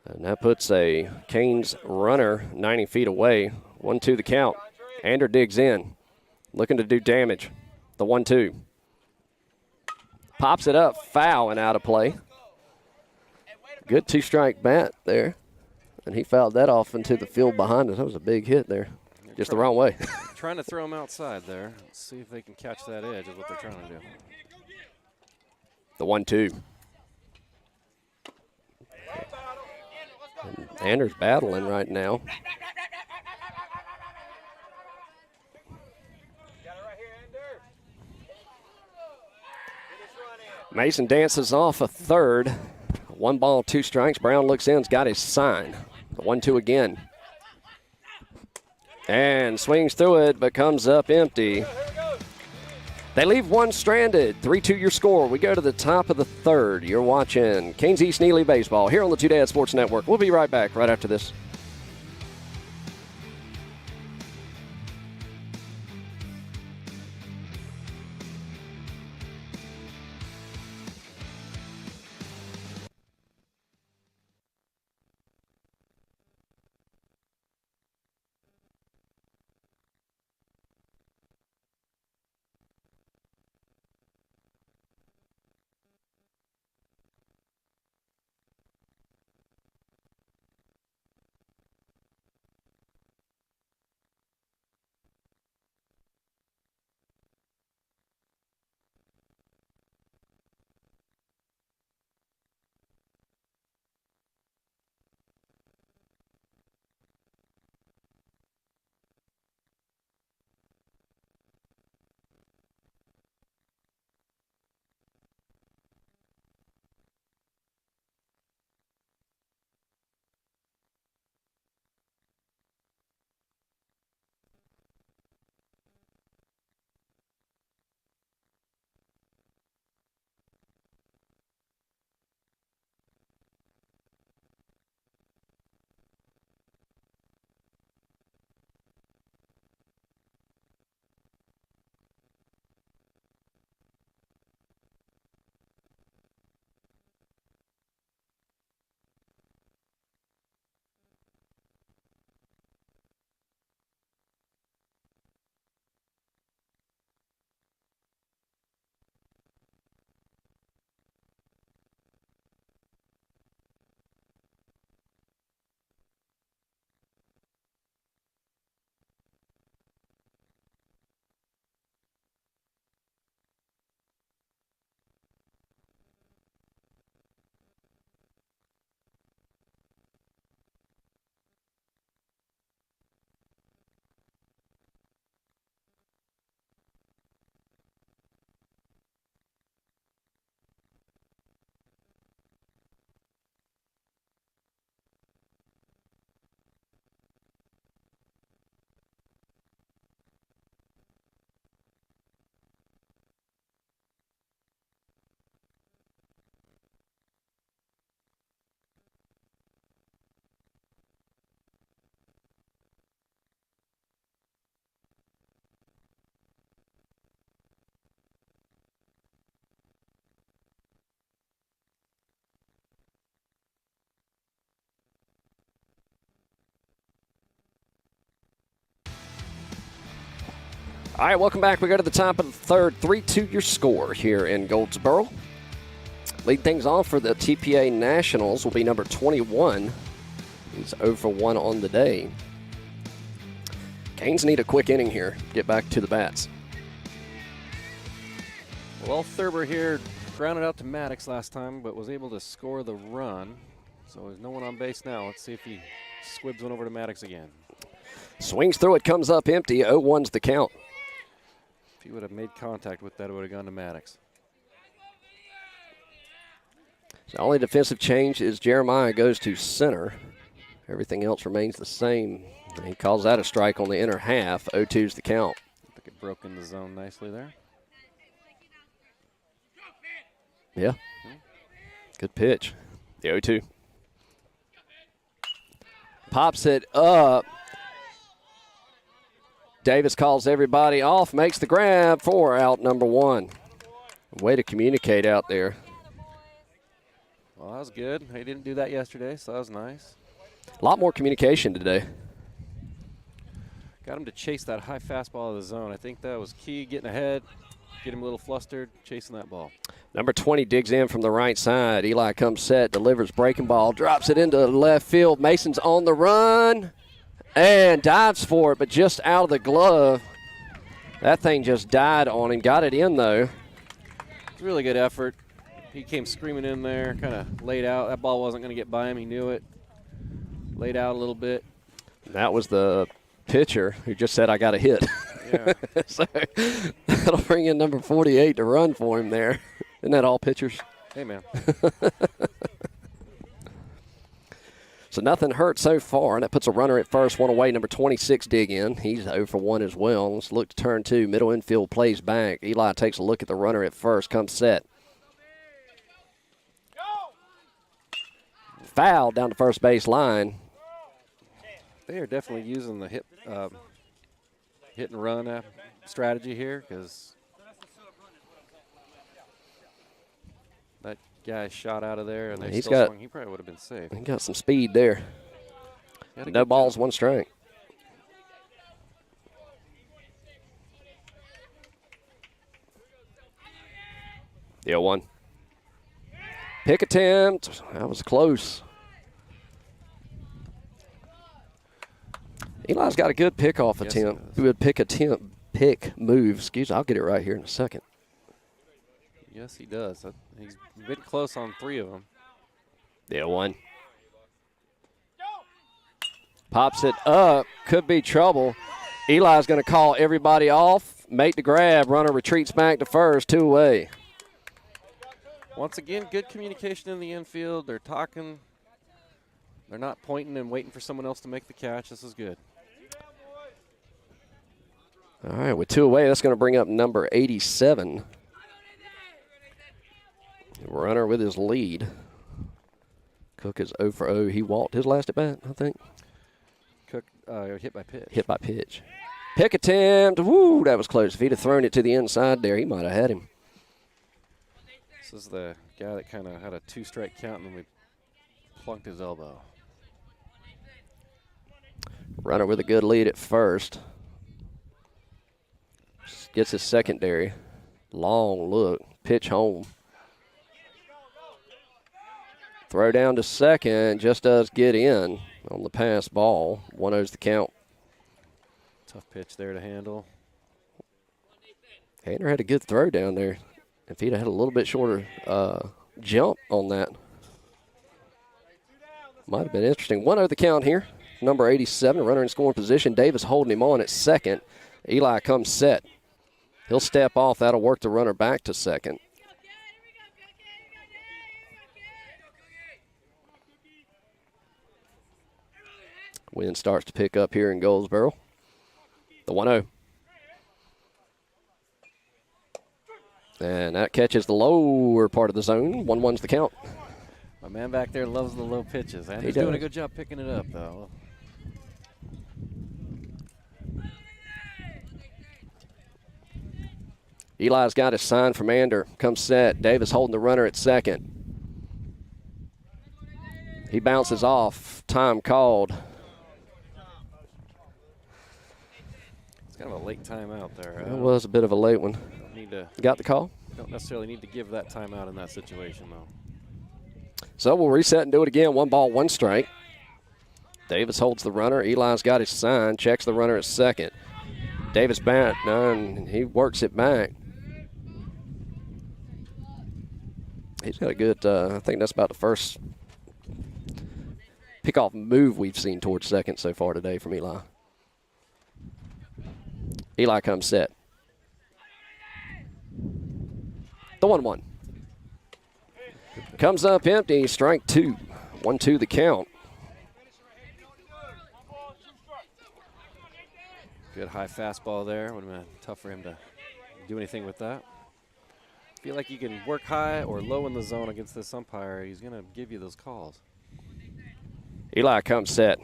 And that puts a Canes runner 90 feet away. 1-2 the count. Ander digs in, looking to do damage. The 1-2. Pops it up, foul and out of play. Good 2-strike bat there. And he fouled that off into the field behind us. That was a big hit there. Just the wrong way. Trying to throw him outside there. Let's see if they can catch that edge is what they're trying to do. The 1-2. And Ander's battling right now. Mason dances off a third. 1 ball, 2 strikes. Brown looks in, has got his sign. The 1-2 again. And swings through it, but comes up empty. They leave one stranded. 3-2 your score. We go to the top of the third. You're watching Canes East-Neely Baseball here on the Two Dad Sports Network. We'll be right back right after this. All right, welcome back. We go to the top of the third. 3-2 your score here in Goldsboro. Lead things off for the TPA Nationals will be number 21. He's 0 for 1 on the day. Canes need a quick inning here. Get back to the bats. Well, Thurber here grounded out to Maddox last time, but was able to score the run. So there's no one on base now. Let's see if he squibs one over to Maddox again. Swings through it, comes up empty. 0-1's the count. If he would have made contact with that, it would have gone to Maddox. The only defensive change is Jeremiah goes to center. Everything else remains the same. He calls that a strike on the inner half. 0-2's the count. I think it broke in the zone nicely there. Yeah. Good pitch. The 0-2. Pops it up. Davis calls everybody off, makes the grab for out number 1. Way to communicate out there. Well, that was good. He didn't do that yesterday, so that was nice. A lot more communication today. Got him to chase that high fastball of the zone. I think that was key, getting ahead, get him a little flustered, chasing that ball. Number 20 digs in from the right side. Eli comes set, delivers breaking ball, drops it into left field. Mason's on the run and dives for it, but just out of the glove. That thing just died on him. Got it in, though. It's a really good effort. He came screaming in there, kind of laid out. That ball wasn't going to get by him. He knew it. Laid out a little bit. That was the pitcher who just said, I got a hit. Yeah. So that'll bring in number 48 to run for him there. Isn't that all pitchers? Hey, man. So nothing hurt so far, and that puts a runner at first, one away. Number 26 dig in. He's 0 for 1 as well. Let's look to turn 2. Middle infield plays back. Eli takes a look at the runner at first, comes set. Foul down the first base line. They are definitely using the hit and run strategy here, because that guy shot out of there and they still swung. He probably would have been safe. He got some speed there. No balls, 1 strike. The 0-1. Pick attempt. That was close. Eli's got a good pickoff attempt. Good pick move. Excuse me. I'll get it right here in a second. Yes, he does. He's been close on 3 of them. The 0-1. Pops it up. Could be trouble. Eli's going to call everybody off. Make the grab. Runner retreats back to first. 2 away. Once again, good communication in the infield. They're talking. They're not pointing and waiting for someone else to make the catch. This is good. All right, with 2 away, that's going to bring up number 87. Runner with his lead. Cook is 0 for 0. He walked his last at bat, I think. Cook hit by pitch. Hit by pitch. Pick attempt. Woo, that was close. If he'd have thrown it to the inside there, he might have had him. This is the guy that kind of had a 2-strike count and then we plunked his elbow. Runner with a good lead at first. Gets his secondary. Long look. Pitch home. Throw down to second. Just does get in on the pass ball. 1-0's the count. Tough pitch there to handle. Hander had a good throw down there. If he'd had a little bit shorter jump on that, might have been interesting. 1-0 the count here. Number 87, runner in scoring position. Davis holding him on at second. Eli comes set. He'll step off. That'll work the runner back to second. Wind starts to pick up here in Goldsboro. The 1-0. And that catches the lower part of the zone. 1-1's the count. My man back there loves the low pitches. And he's doing a good job picking it up, though. Eli's got his sign from Ander. Comes set. Davis holding the runner at second. He bounces off. Time called. He's Kind of a late timeout there. It was a bit of a late one. Got the call? Don't necessarily need to give that timeout in that situation, though. So we'll reset and do it again. 1 ball, 1 strike. Davis holds the runner. Eli's got his sign, checks the runner at second. Davis bat, and he works it back. He's got a good, I think that's about the first pickoff move we've seen towards second so far today from Eli. Eli comes set. The 1-1. Comes up empty, strike 2. 1-2 the count. Good high fastball there. Would have been tough for him to do anything with that. Feel like you can work high or low in the zone against this umpire. He's going to give you those calls. Eli comes set.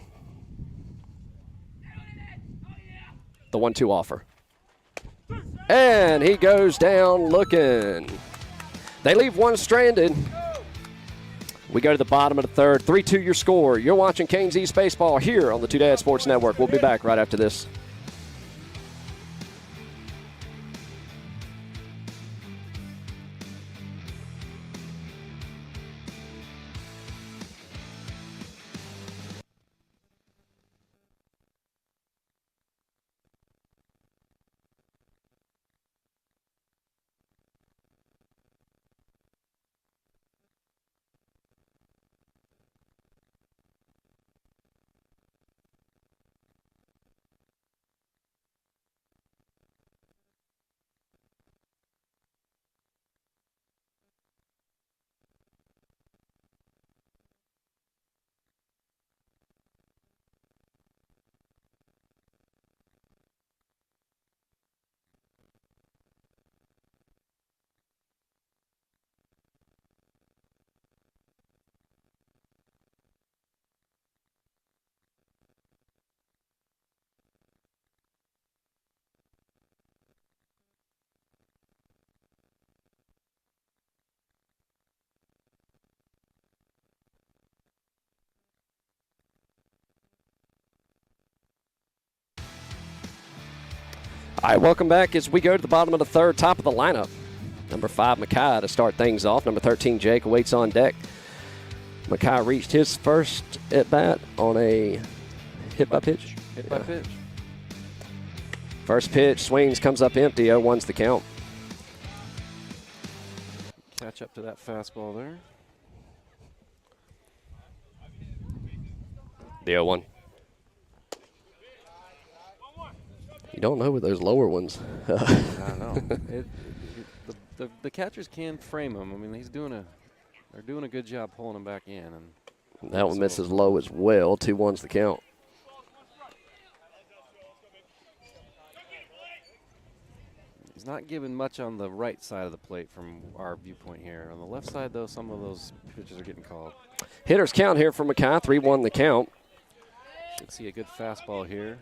The 1-2 offer. And he goes down looking. They leave one stranded. We go to the bottom of the third. 3-2 your score. You're watching Canes East Baseball here on the Two Dad Sports Network. We'll be back right after this. All right, welcome back as we go to the bottom of the third, top of the lineup. Number 5, Mackay to start things off. Number 13, Jake, awaits on deck. Mackay reached his first at-bat on a hit-by-pitch. Hit-by-pitch. First pitch, swings, comes up empty. 0-1's the count. Catch up to that fastball there. The 0-1. You don't know with those lower ones. I know. The catchers can frame him. I mean, they're doing a good job pulling him back in. And that one misses low as well. 2-1's the count. He's not giving much on the right side of the plate from our viewpoint here. On the left side, though, some of those pitches are getting called. Hitters count here for Mackay. 3-1 the count. Should see a good fastball here.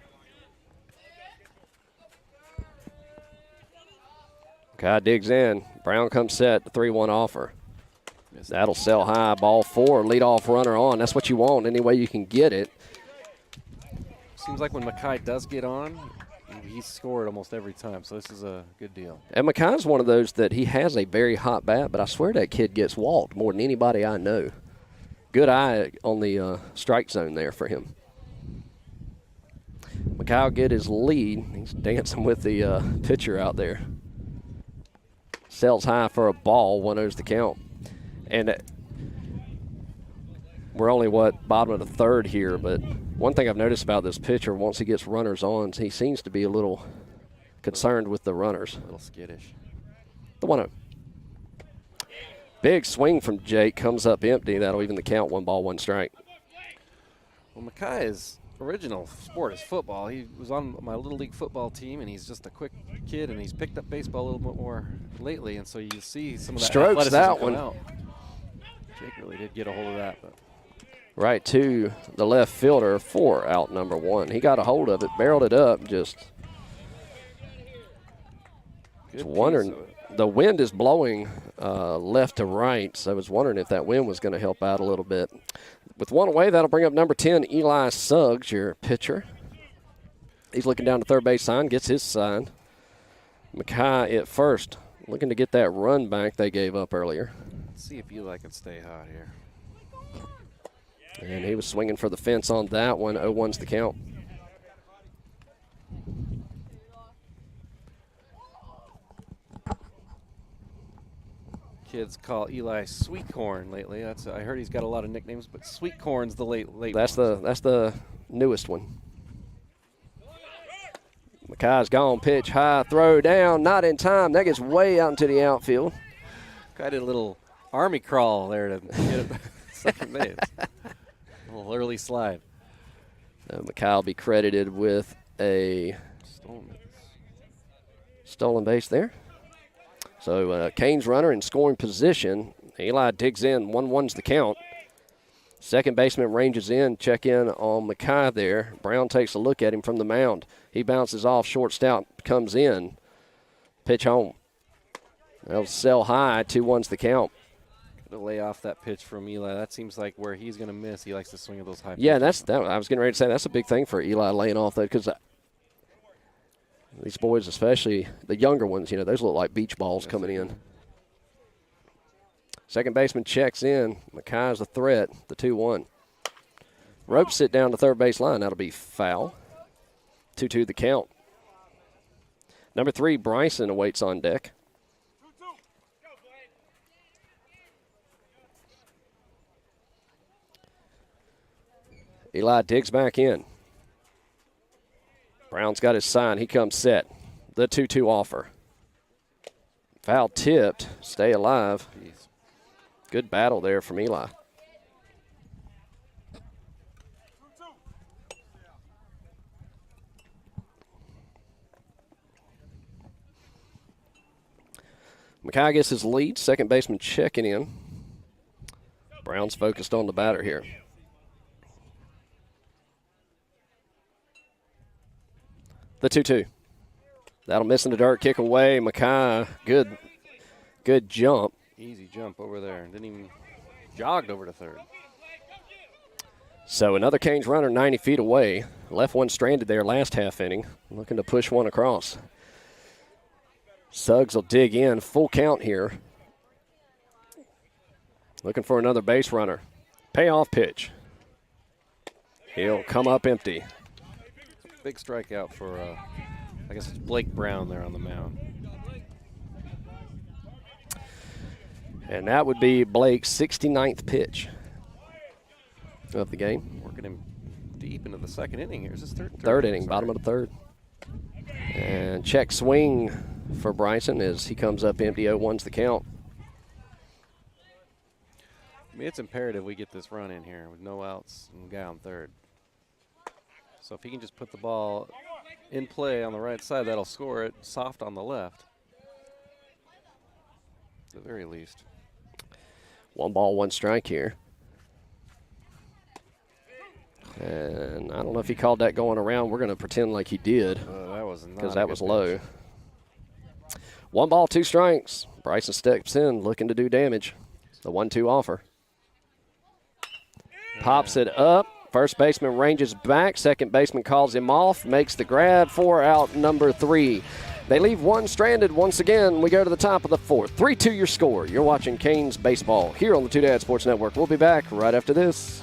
Mackay digs in. Brown comes set. The 3-1 offer. That'll sell high. Ball 4. Leadoff runner on. That's what you want any way you can get it. Seems like when Mackay does get on, he's scored almost every time, so this is a good deal. And Mackay's one of those that he has a very hot bat, but I swear that kid gets walked more than anybody I know. Good eye on the strike zone there for him. Mackay will get his lead. He's dancing with the pitcher out there. Sells high for a ball. 1-0's the count. And we're only, bottom of the third here, but one thing I've noticed about this pitcher, once he gets runners on, he seems to be a little concerned with the runners. A little skittish. The 1-0. Big swing from Jake, comes up empty. That'll even the count. 1 ball, 1 strike. Well, Mackay's original sport is football. He was on my little league football team, and he's just a quick kid, and he's picked up baseball a little bit more lately, and so you see some of that strokes athleticism that come one. out. Jake really did get a hold of that. But Right to the left fielder for out number 1. He got a hold of it, barreled it up, just wondering. The wind is blowing left to right, so I was wondering if that wind was going to help out a little bit. With 1 away, that'll bring up number 10, Eli Suggs, your pitcher. He's looking down the third base sign, gets his sign. Mackay at first, looking to get that run back they gave up earlier. Let's see if Eli can stay hot here. And he was swinging for the fence on that one. 0-1's the count. Kids call Eli Sweet Corn lately. I heard he's got a lot of nicknames, but Sweet Corn's the late That's one. that's the newest one. Mackay's gone. Pitch high, throw down, not in time. That gets way out into the outfield. Guy did a little army crawl there to get it second base. A little early slide. Mackay will be credited with a stolen base there. So Canes runner in scoring position. Eli digs in. 1-1's the count. Second baseman ranges in. Check in on Mackay there. Brown takes a look at him from the mound. He bounces off. Short stout comes in. Pitch home. That'll sell high. 2-1's the count. To lay off that pitch from Eli. That seems like where he's going to miss. He likes to swing at those high pitches. Yeah, I was getting ready to say that's a big thing for Eli laying off that, because these boys, especially the younger ones, those look like beach balls coming in. Second baseman checks in. Mackay's a threat, the 2-1. Ropes it down to third base line. That'll be foul. 2-2 the count. Number 3, Bryson awaits on deck. Eli digs back in. Brown's got his sign. He comes set. The 2-2 offer. Foul tipped. Stay alive. Jeez. Good battle there from Eli. Mackay gets his lead. Second baseman checking in. Brown's focused on the batter here. The 2-2. That'll miss in the dirt. Kick away. Mackay, good jump. Easy jump over there. Didn't even jogged over to third. So another Canes runner 90 feet away. Left one stranded there last half inning. Looking to push one across. Suggs will dig in. Full count here. Looking for another base runner. Payoff pitch. He'll come up empty. Big strikeout for, I guess it's Blake Brown there on the mound. And that would be Blake's 69th pitch of the game. Working him deep into the second inning here. Is this Third inning, bottom of the third. And check swing for Bryson as he comes up empty. 0-1's the count. I mean, it's imperative we get this run in here with no outs and a guy on third. So if he can just put the ball in play on the right side, that'll score it. Soft on the left, at the very least. 1 ball, 1 strike here. And I don't know if he called that going around. We're going to pretend like he did. That was not, because that was low. 1 ball, 2 strikes. Bryson steps in, looking to do damage. The 1-2 offer. Pops it up. First baseman ranges back. Second baseman calls him off, makes the grab for out number 3. They leave one stranded once again. We go to the top of the 4th. 3-2 your score. You're watching Canes baseball here on the Two Dad Sports Network. We'll be back right after this.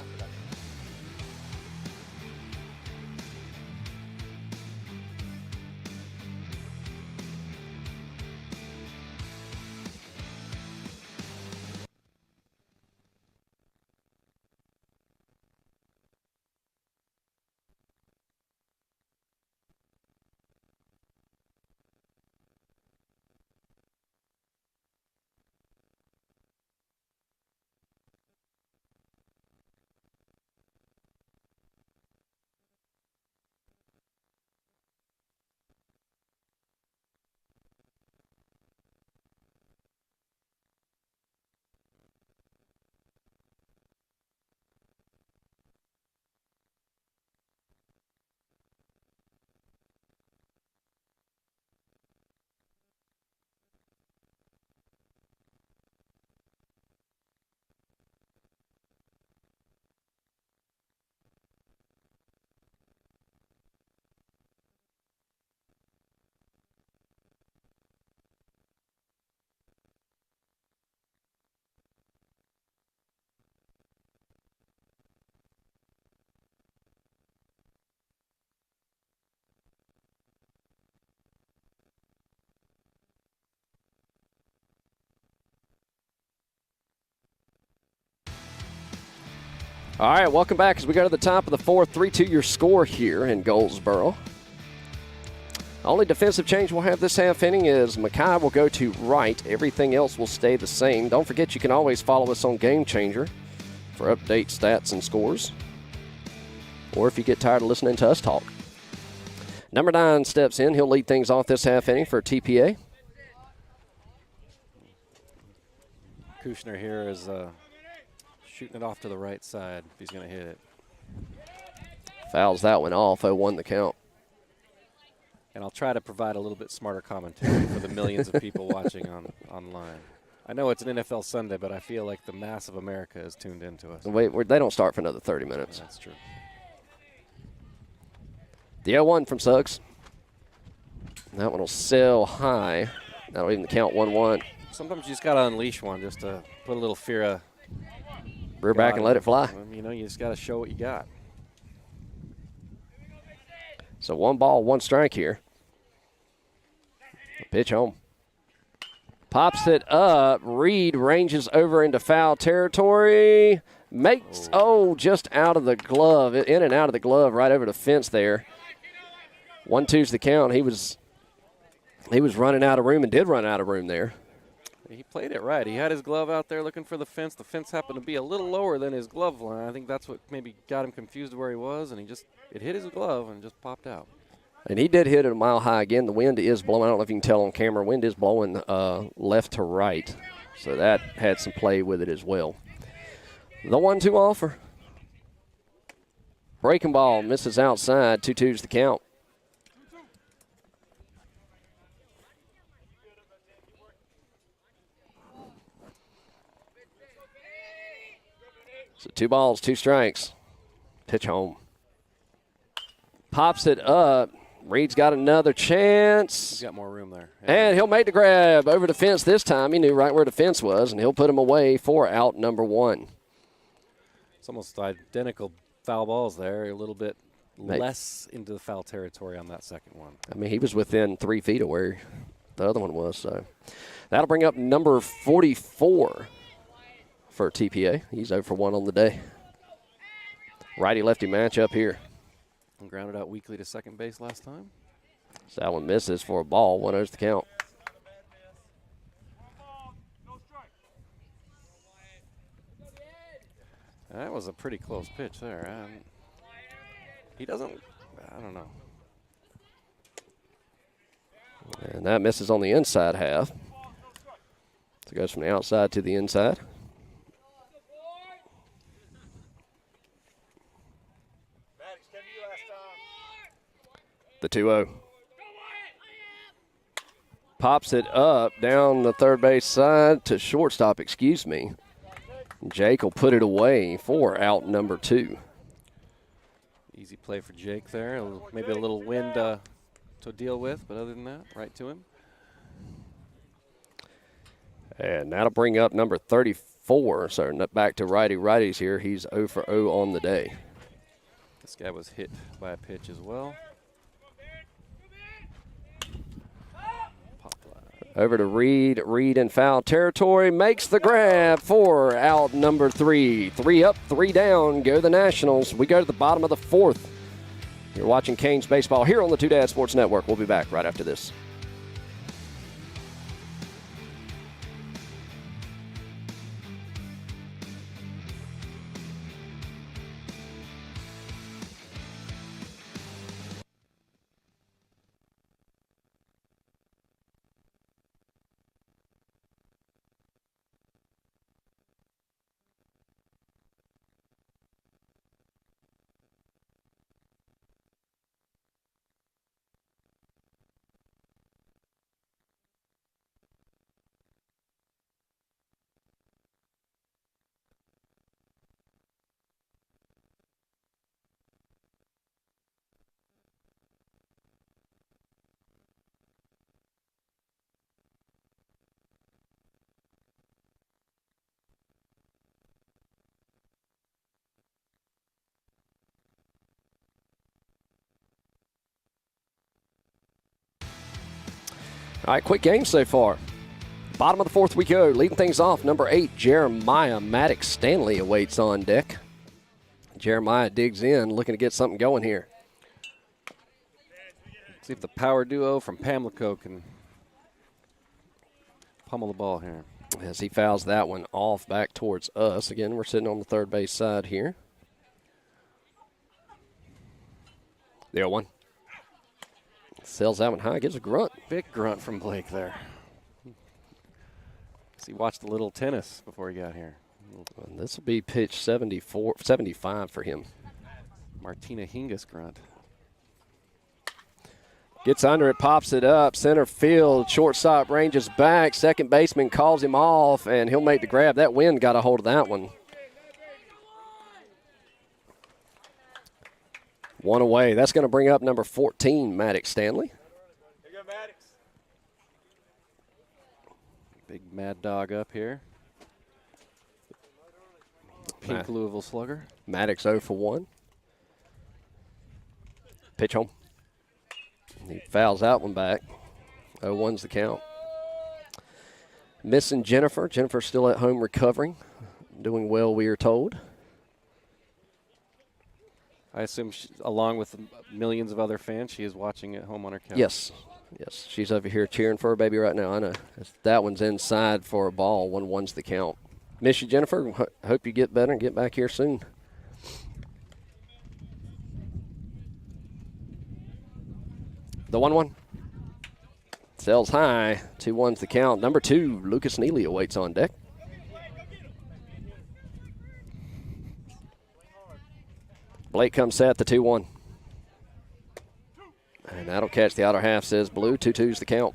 All right, welcome back as we go to the top of the fourth. 3-2 your score here in Goldsboro. Only defensive change we'll have this half inning is Mackay will go to right. Everything else will stay the same. Don't forget you can always follow us on Game Changer for update stats and scores. Or if you get tired of listening to us talk. Number 9 steps in. He'll lead things off this half inning for TPA. Kushner here is shooting it off to the right side if he's going to hit it. Fouls that one off. 0-1 the count. And I'll try to provide a little bit smarter commentary for the millions of people watching online. I know it's an NFL Sunday, but I feel like the mass of America is tuned into us. Wait, they don't start for another 30 minutes. That's true. The 0-1 from Suggs. That one will sail high. That'll even count 1-1. Sometimes you just got to unleash one just to put a little fear of. Rear back and let it fly. You know, you just got to show what you got. So 1 ball, 1 strike here. Pitch home. Pops it up. Reed ranges over into foul territory. Makes, just out of the glove. In and out of the glove, right over the fence there. 1-2's the count. He was running out of room and did run out of room there. He played it right. He had his glove out there looking for the fence. The fence happened to be a little lower than his glove line. I think that's what maybe got him confused where he was, and it hit his glove and just popped out. And he did hit it a mile high again. The wind is blowing. I don't know if you can tell on camera. Wind is blowing left to right. So that had some play with it as well. The 1-2 offer. Breaking ball misses outside. 2-2's the count. So 2 balls, 2 strikes. Pitch home. Pops it up. Reed's got another chance. He's got more room there. Yeah. And he'll make the grab over the fence this time. He knew right where the fence was, and he'll put him away for out number 1. It's almost identical foul balls there, a little bit less into the foul territory on that second one. I mean, he was within 3 feet of where the other one was. So that'll bring up number 44 for TPA. He's 0 for 1 on the day. Righty-lefty matchup here. And grounded out weakly to second base last time. So that one misses for a ball. 1-0's the count. That was a pretty close pitch there. He doesn't, I don't know. And that misses on the inside half. So it goes from the outside to the inside. The 2-0. Pops it up down the third base side to shortstop, excuse me. Jake will put it away for out number 2. Easy play for Jake there. Maybe a little wind to deal with, but other than that, right to him. And that'll bring up number 34. So back to righties here. He's 0 for 0 on the day. This guy was hit by a pitch as well. Over to Reed. Reed in foul territory. Makes the grab for out number 3. 3 up, 3 down. Go the Nationals. We go to the bottom of the 4th. You're watching Canes Baseball here on the Two Dad Sports Network. We'll be back right after this. All right, quick game so far. Bottom of the 4th we go. Leading things off, number 8, Jeremiah Maddox Stanley awaits on deck. Jeremiah digs in, looking to get something going here. See if the power duo from Pamlico can pummel the ball here. As he fouls that one off back towards us. Again, we're sitting on the third base side here. The 0-1. Sails that one high, gives a grunt. Big grunt from Blake there. He watched a little tennis before he got here. And this will be pitch 75 for him. Martina Hingis grunt. Gets under it, pops it up, center field, shortstop ranges back, second baseman calls him off, and he'll make the grab. That wind got a hold of that one. One away. That's going to bring up number 14, Maddox Stanley. Big mad dog up here. Pink Louisville slugger. Maddox 0 for 1. Pitch home. He fouls that one back. 0-1's the count. Missing Jennifer. Jennifer's still at home recovering. Doing well, we are told. I assume, along with millions of other fans, she is watching at home on her couch. Yes. Yes, she's over here cheering for her baby right now. I know. That one's inside for a ball. 1-1's the count. Miss you, Jennifer. Hope you get better and get back here soon. The 1-1. Sails high. 2-1's the count. Number 2, Lucas Neely awaits on deck. Blake comes set, the 2-1. And that'll catch the outer half, says Blue. 2-2's the count.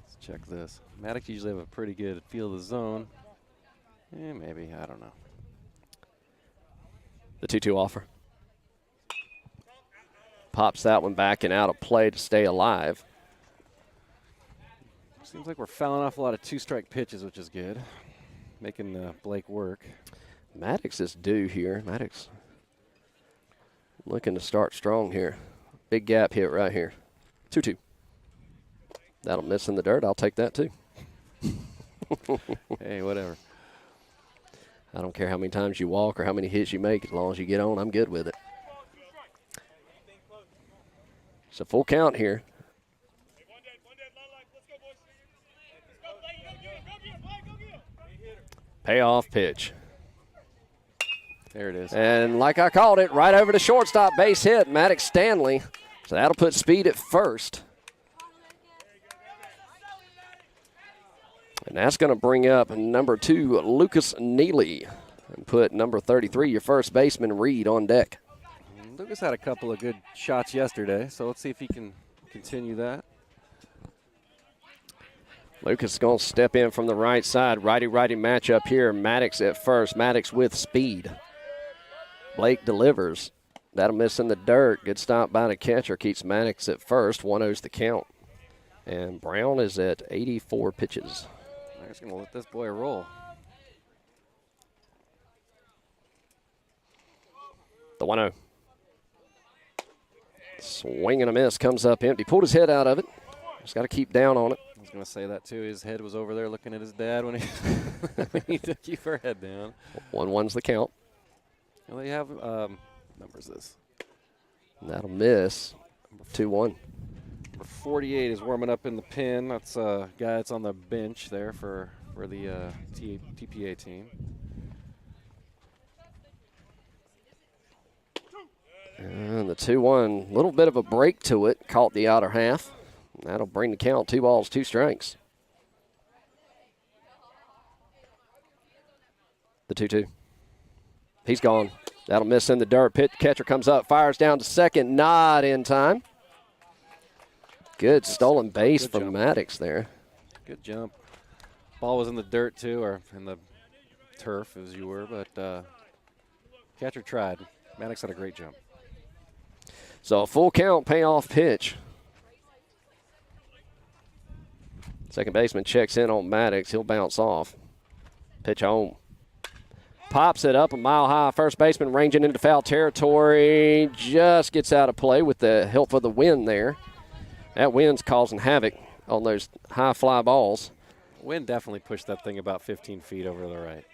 Let's check this. Maddox usually have a pretty good feel of the zone. Maybe, I don't know. The 2-2 offer. Pops that one back and out of play to stay alive. Seems like we're fouling off a lot of two-strike pitches, which is good. Making Blake work. Maddox is due here. Maddox looking to start strong here. Big gap hit right here. 2-2. That'll miss in the dirt. I'll take that too. Hey, whatever. I don't care how many times you walk or how many hits you make. As long as you get on, I'm good with it. It's a full count here. Payoff pitch. There it is. And like I called it, right over the shortstop, base hit, Maddox Stanley. So that'll put speed at first. And that's going to bring up number 2, Lucas Neely, and put number 33, your first baseman, Reed, on deck. Lucas had a couple of good shots yesterday, so let's see if he can continue that. Lucas is going to step in from the right side. Righty-righty matchup here. Maddox at first. Maddox with speed. Blake delivers. That'll miss in the dirt. Good stop by the catcher. Keeps Maddox at first. 1-0's the count. And Brown is at 84 pitches. I'm just going to let this boy roll. The 1-0. Swing and a miss. Comes up empty. Pulled his head out of it. Just got to keep down on it. I was going to say that, too. His head was over there looking at his dad when he took you for head down. 1-1's the count. Well, they have numbers this. And that'll miss. 2-1. Number 48 is warming up in the pin. That's a guy that's on the bench there for the TPA team. And the 2-1, a little bit of a break to it. Caught the outer half. That'll bring the count 2 balls, 2 strikes. The 2-2. He's gone. That'll miss in the dirt. Catcher comes up, fires down to second. Not in time. Good stolen base good from jump. Maddox there. Good jump. Ball was in the dirt, too, or in the turf, as you were, but catcher tried. Maddox had a great jump. So a full count payoff pitch. Second baseman checks in on Maddox. He'll bounce off. Pitch home. Pops it up a mile high. First baseman ranging into foul territory. Just gets out of play with the help of the wind there. That wind's causing havoc on those high fly balls. Wind definitely pushed that thing about 15 feet over to the right.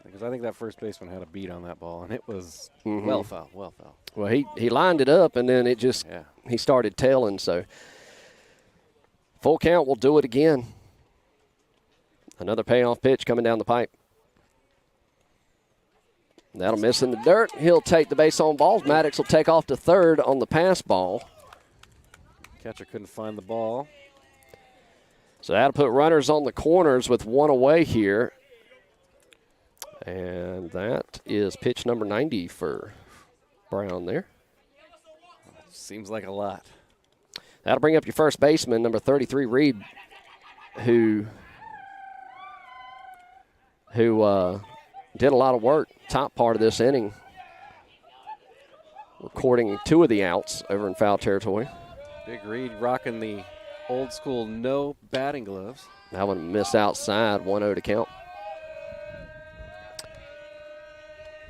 Because I think that first baseman had a beat on that ball, and it was well foul, well foul. Well, he lined it up, and then it just he started tailing. So full count will do it again. Another payoff pitch coming down the pipe. That'll miss in the dirt. He'll take the base on balls. Maddox will take off to third on the pass ball. Catcher couldn't find the ball. So that'll put runners on the corners with one away here. And that is pitch number 90 for Brown there. Seems like a lot. That'll bring up your first baseman, number 33, Reed, who did a lot of work top part of this inning, recording 2 of the outs over in foul territory. Big Reed rocking the old school no batting gloves. That one missed outside, 1-0 to count.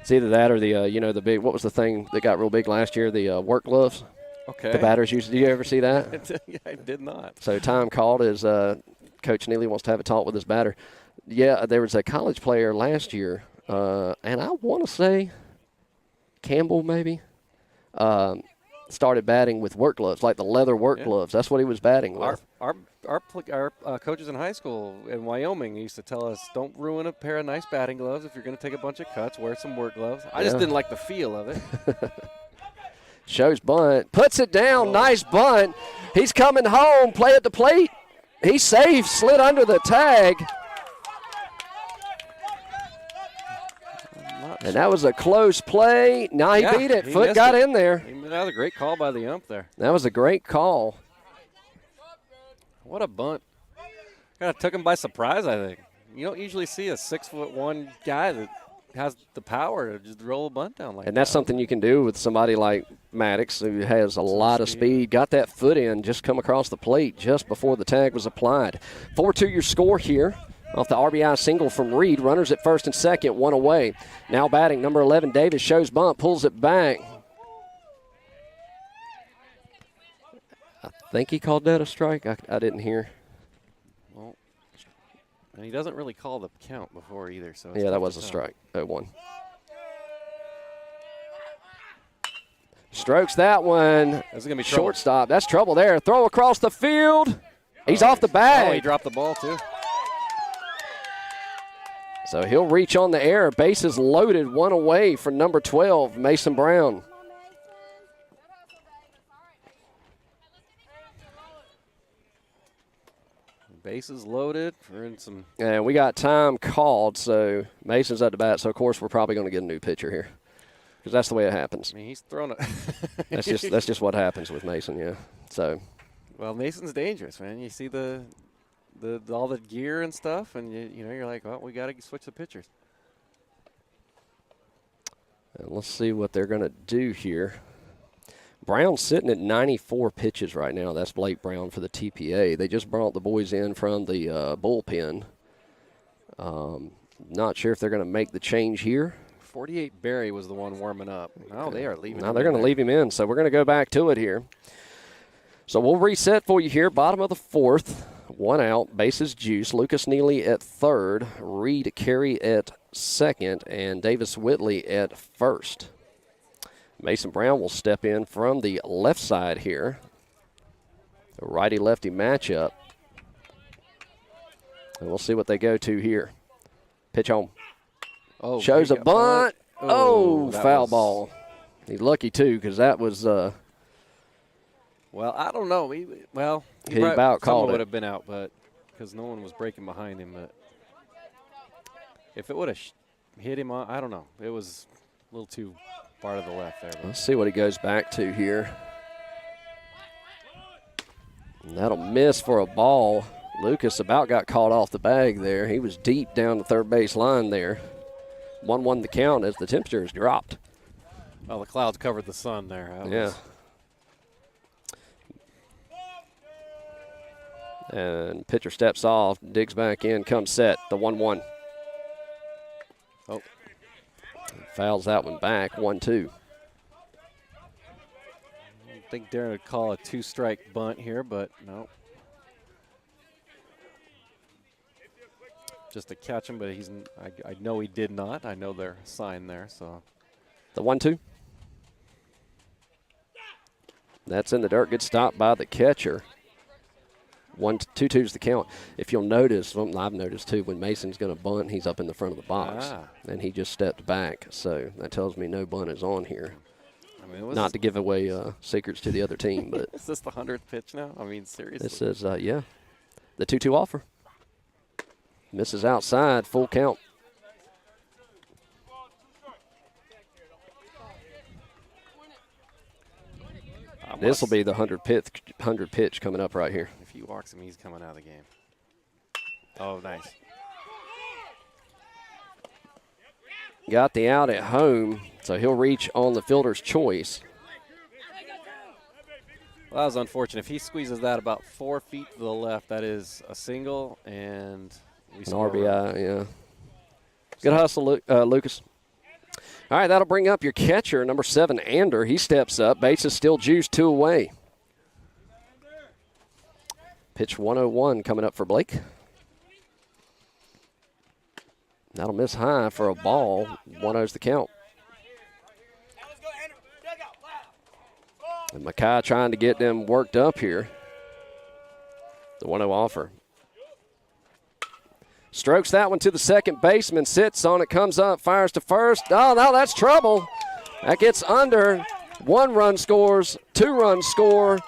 It's either that or the, the big, what was the thing that got real big last year, the work gloves? Okay. The batters used to. Did you ever see that? Yeah, I did not. So time called as Coach Neely wants to have a talk with his batter. Yeah, there was a college player last year, and I want to say Campbell maybe, started batting with work gloves, like the leather work gloves. That's what he was batting with. Our coaches in high school in Wyoming used to tell us, don't ruin a pair of nice batting gloves. If you're going to take a bunch of cuts, wear some work gloves. I just didn't like the feel of it. Shows bunt. Puts it down. Nice bunt. He's coming home. Play at the plate. He's safe. Slid under the tag. And that was a close play. Now he beat it. Foot got in there. That was a great call by the ump there. That was a great call. What a bunt. Kind of took him by surprise, I think. You don't usually see a 6'1" guy that has the power to just roll a bunt down like that. And that's something you can do with somebody like Maddox, who has a lot of speed. Got that foot in, just come across the plate just before the tag was applied. 4-2 your score here. Off the RBI single from Reed. Runners at first and second, 1 away. Now batting, number 11, Davis shows bunt, pulls it back. I think he called that a strike. I didn't hear. Well, and he doesn't really call the count before either. So yeah, that was a strike. 0-1. Strokes that one. This is going to be shortstop. That's trouble there. Throw across the field. He's off the bag. Oh, he dropped the ball too. So he'll reach on the air. Bases loaded, 1 away for number 12, Mason Brown. Bases loaded. We're in some. And we got time called, so Mason's at the bat. So, of course, we're probably going to get a new pitcher here because that's the way it happens. I mean, he's thrown it. That's just what happens with Mason, yeah. So. Well, Mason's dangerous, man. You see the all the gear and stuff, and you're like, well, we got to switch the pitchers. And let's see what they're going to do here. Brown's sitting at 94 pitches right now. That's Blake Brown for the TPA. They just brought the boys in from the bullpen. Not sure if they're going to make the change here. 48 Barry was the one warming up. Now they are leaving. Now they're going to leave him in, so we're going to go back to it here. So we'll reset for you here. Bottom of the 4th. 1 out, bases juice. Lucas Neely at third, Reed Carey at second, and Davis Whitley at first. Mason Brown will step in from the left side here. A righty-lefty matchup. And we'll see what they go to here. Pitch home. Oh, shows a bunt. Oh, foul was... ball. He's lucky, too, because that was well, I don't know. He about called it. Would have been out, but because no one was breaking behind him. But if it would have hit him, I don't know. It was a little too far to the left there. Let's see what he goes back to here. And that'll miss for a ball. Lucas about got caught off the bag there. He was deep down the third base line there. 1-1 the count as the temperature has dropped. Well, the clouds covered the sun there. Yeah. And pitcher steps off, digs back in, comes set, the 1-1. Oh. Fouls that one back, 1-2. I think Darren would call a 2-strike bunt here, but no. just to catch him, but I know he did not. I know their sign there, so. The 1-2. That's in the dirt. Good stop by the catcher. 1-2-2's the count. If you'll notice, something I've noticed too, when Mason's going to bunt, he's up in the front of the box. And he just stepped back. So that tells me no bunt is on here. I mean, Not to give away secrets to the other team, but. Is this the 100th pitch now? I mean, seriously. This is, yeah. The 2-2 offer. Misses outside, full count. This will be the 100 pitch coming up right here. If he walks him, he's coming out of the game. Oh, nice. Got the out at home, so he'll reach on the fielder's choice. Well, that was unfortunate. If he squeezes that about 4 feet to the left, that is a single, and we score. An RBI, yeah. Good hustle, Lucas. All right, that'll bring up your catcher, number 7, Ander. He steps up. Bases still juiced, 2 away. Pitch 101 coming up for Blake. That'll miss high for a ball. 1-0's the count. And Mackay trying to get them worked up here. The 1-0 offer. Strokes that one to the second baseman, sits on it, comes up, fires to first. Oh, no, that's trouble. That gets under. 1 run scores, 2 runs score.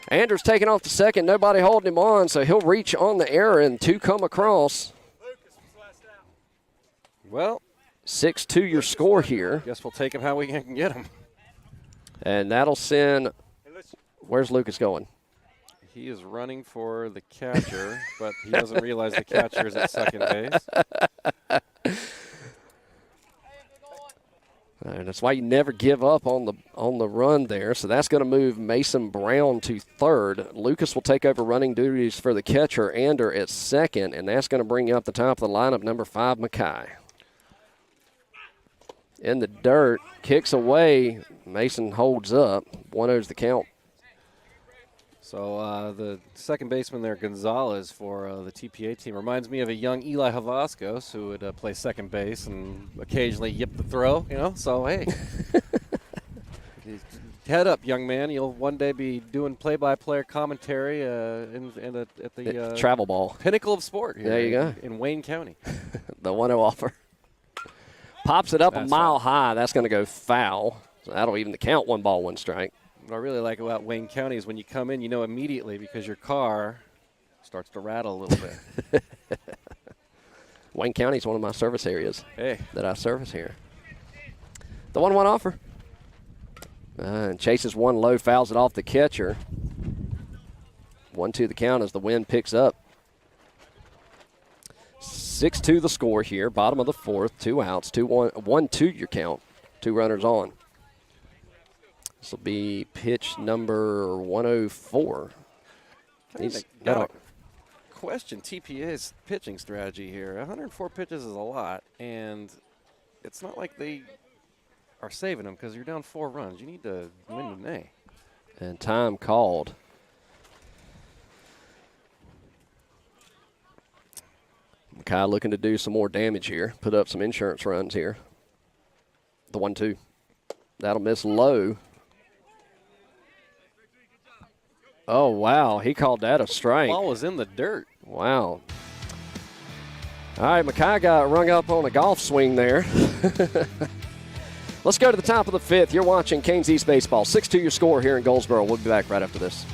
Anders taking off the second, nobody holding him on, so he'll reach on the error and 2 come across. Well, 6-2 your score here. Guess we'll take him how we can get him. And that'll send, where's Lucas going? He is running for the catcher, but he doesn't realize the catcher is at second base. And that's why you never give up on the run there. So that's going to move Mason Brown to third. Lucas will take over running duties for the catcher, Ander at second, and that's going to bring up the top of the lineup, number 5, Mackay. In the dirt, kicks away. Mason holds up. 1-0's the count. So the second baseman there, Gonzalez, for the TPA team, reminds me of a young Eli Havascos who would play second base and occasionally yip the throw, you know. So, hey, head up, young man. You'll one day be doing play-by-play commentary at the travel ball pinnacle of sport here. There you go. In Wayne County. The 1-0 offer. Pops it up That's a mile foul. high. That's going to go foul. So that'll even the count. 1 ball, 1 strike. What I really like about Wayne County is when you come in, you know immediately because your car starts to rattle a little bit. Wayne County is one of my service areas that I service here. The 1-1 offer. And chases 1 low, fouls it off the catcher. 1-2 the count as the wind picks up. 6-2 the score here. Bottom of the 4th, 2 outs, 1-2 your count. 2 runners on. This will be pitch number 104. He's got a question TPA's pitching strategy here. 104 pitches is a lot, and it's not like they are saving them because you're down 4 runs. You need to win the nay. And time called. Mackay looking to do some more damage here. Put up some insurance runs here. The 1-2. That'll miss low. Oh, wow. He called that a strike. Ball was in the dirt. Wow. All right, Mackay got rung up on a golf swing there. Let's go to the top of the 5th. You're watching Canes East Baseball. 6-2 your score here in Goldsboro. We'll be back right after this.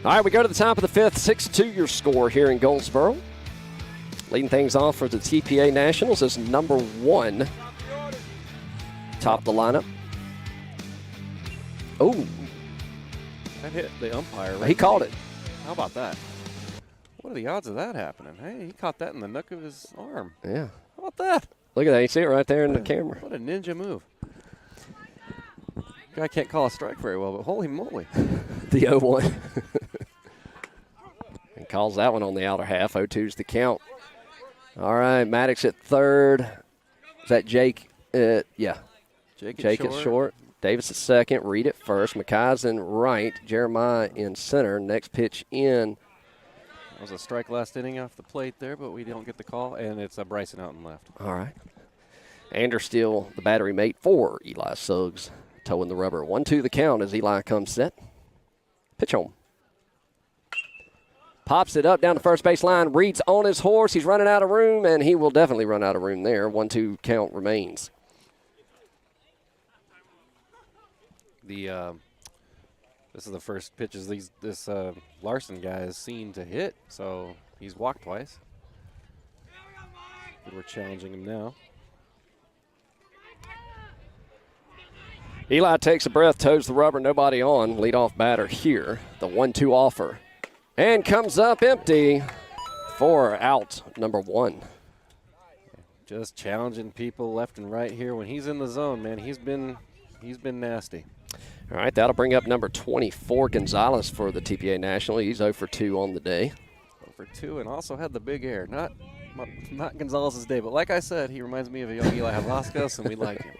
All right, we go to the top of the fifth. 6-2 your score here in Goldsboro. Leading things off for the TPA Nationals is number 1. Top of the lineup. Oh. That hit the umpire. Right? He called it. How about that? What are the odds of that happening? Hey, he caught that in the nook of his arm. Yeah. How about that? Look at that. You see it right there in the camera. What a ninja move. Guy can't call a strike very well, but holy moly. The 0-1. And calls that one on the outer half. 0-2's the count. All right, Maddox at third. Is that Jake? Yeah. Jake at short. Davis at second. Reed at first. Mackay's in right. Jeremiah in center. Next pitch in. That was a strike last inning off the plate there, but we don't get the call, and it's a Bryson out and left. All right. Anders still the battery mate for Eli Suggs, towing the rubber. 1-2 the count as Eli comes set. Pitch home. Pops it up down the first base line. Reed's on his horse. He's running out of room, and he will definitely run out of room there. 1-2 count remains. This is the first pitches this Larson guy has seen to hit, so he's walked twice. We're challenging him now. Eli takes a breath, toes the rubber, nobody on. Leadoff batter here. The 1-2 offer. And comes up empty for out number 1. Just challenging people left and right here. When he's in the zone, man, he's been nasty. All right, that'll bring up number 24, Gonzalez, for the TPA National. He's 0 for 2 on the day. 0 for 2 and also had the big air. Not Gonzalez's day, but like I said, he reminds me of a young Eli Halaskas, and we like him.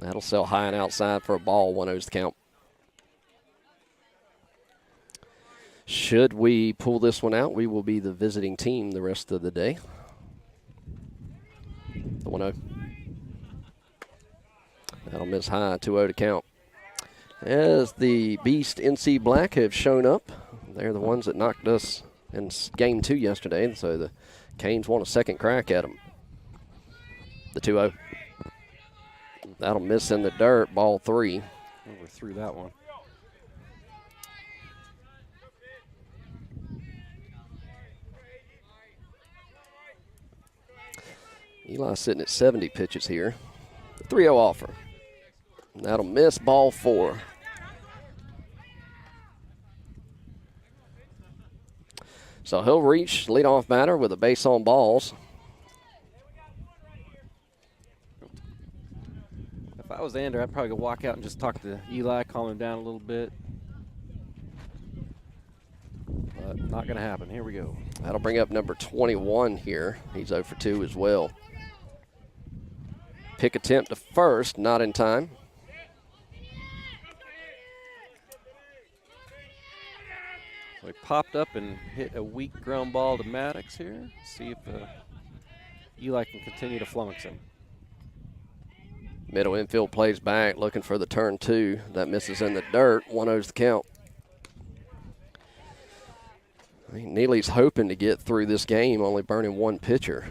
That'll sell high and outside for a ball. 1-0's the count. Should we pull this one out, we will be the visiting team the rest of the day. The 1-0. That'll miss high. 2-0 to count. As the Beast NC Black have shown up, they're the ones that knocked us in game 2 yesterday, so the Canes want a second crack at them. The 2-0. That'll miss in the dirt. Ball 3. Over through that one. Eli's sitting at 70 pitches here. The 3-0 offer. That'll miss. Ball 4. So he'll reach leadoff batter with a base on balls. If I was Ander, I'd probably go walk out and just talk to Eli, calm him down a little bit. But not going to happen. Here we go. That'll bring up number 21 here. He's 0 for 2 as well. Pick attempt to first, not in time. So he popped up and hit a weak ground ball to Maddox here. See if Eli can continue to flummox him. Middle infield plays back, looking for the turn 2. That misses in the dirt. 1-0's the count. I think Neely's hoping to get through this game, only burning 1 pitcher.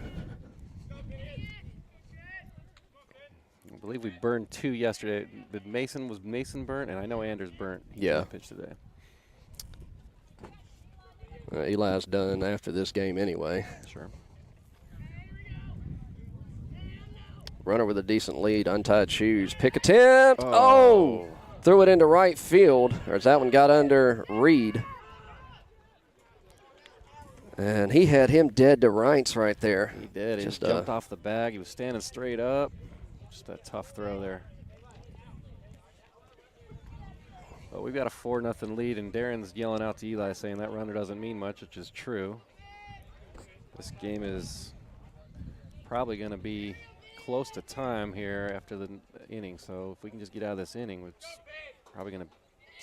I believe we burned 2 yesterday. Was Mason burnt? And I know Anders burnt. He Yeah. pitched today. Eli's done after this game anyway. Sure. Runner with a decent lead, untied shoes. Pick attempt. Oh! Threw it into right field. Or as that one got under Reed. And he had him dead to rights right there. He did. He just jumped off the bag. He was standing straight up. Just a tough throw there. But we've got a 4-0 lead, and Darren's yelling out to Eli saying that runner doesn't mean much, which is true. This game is probably going to be close to time here after the inning. So if we can just get out of this inning, which is probably going to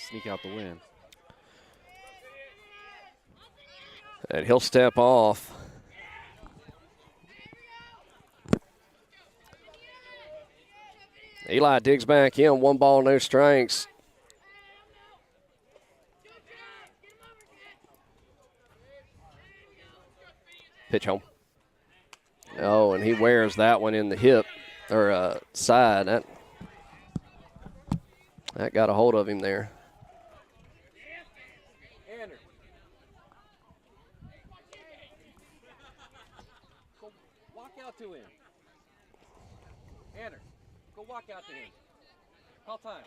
sneak out the win. And he'll step off. Eli digs back in. 1 ball, no strikes. Pitch home. Oh, and he wears that one in the hip or side. That got a hold of him there. walk out to him. Anders, go walk out to him. Call time.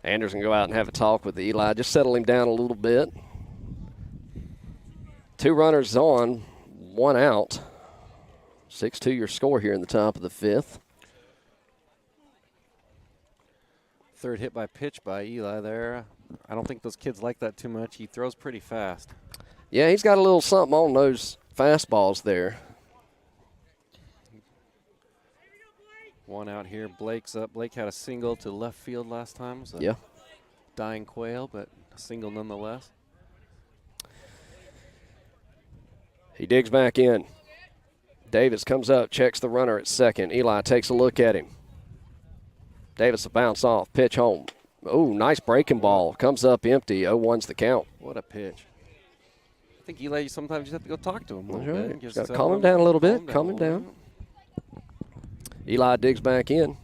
Anders can go out and have a talk with Eli. Just settle him down a little bit. 2 runners on, 1 out. 6-2 your score here in the top of the 5th. Third hit by pitch by Eli there. I don't think those kids like that too much. He throws pretty fast. Yeah, he's got a little something on those fastballs there. 1 out here. Blake's up. Blake had a single to left field last time. It was Yeah. dying quail, but a single nonetheless. He digs back in. Davis comes up, checks the runner at second. Eli takes a look at him. Davis will bounce off, pitch home. Oh, nice breaking ball. Comes up empty. 0-1's the count. What a pitch. I think Eli, sometimes you have to go talk to him a That's little right. bit. Just gotta calm him down a little bit. Calm him down. Eli digs back in.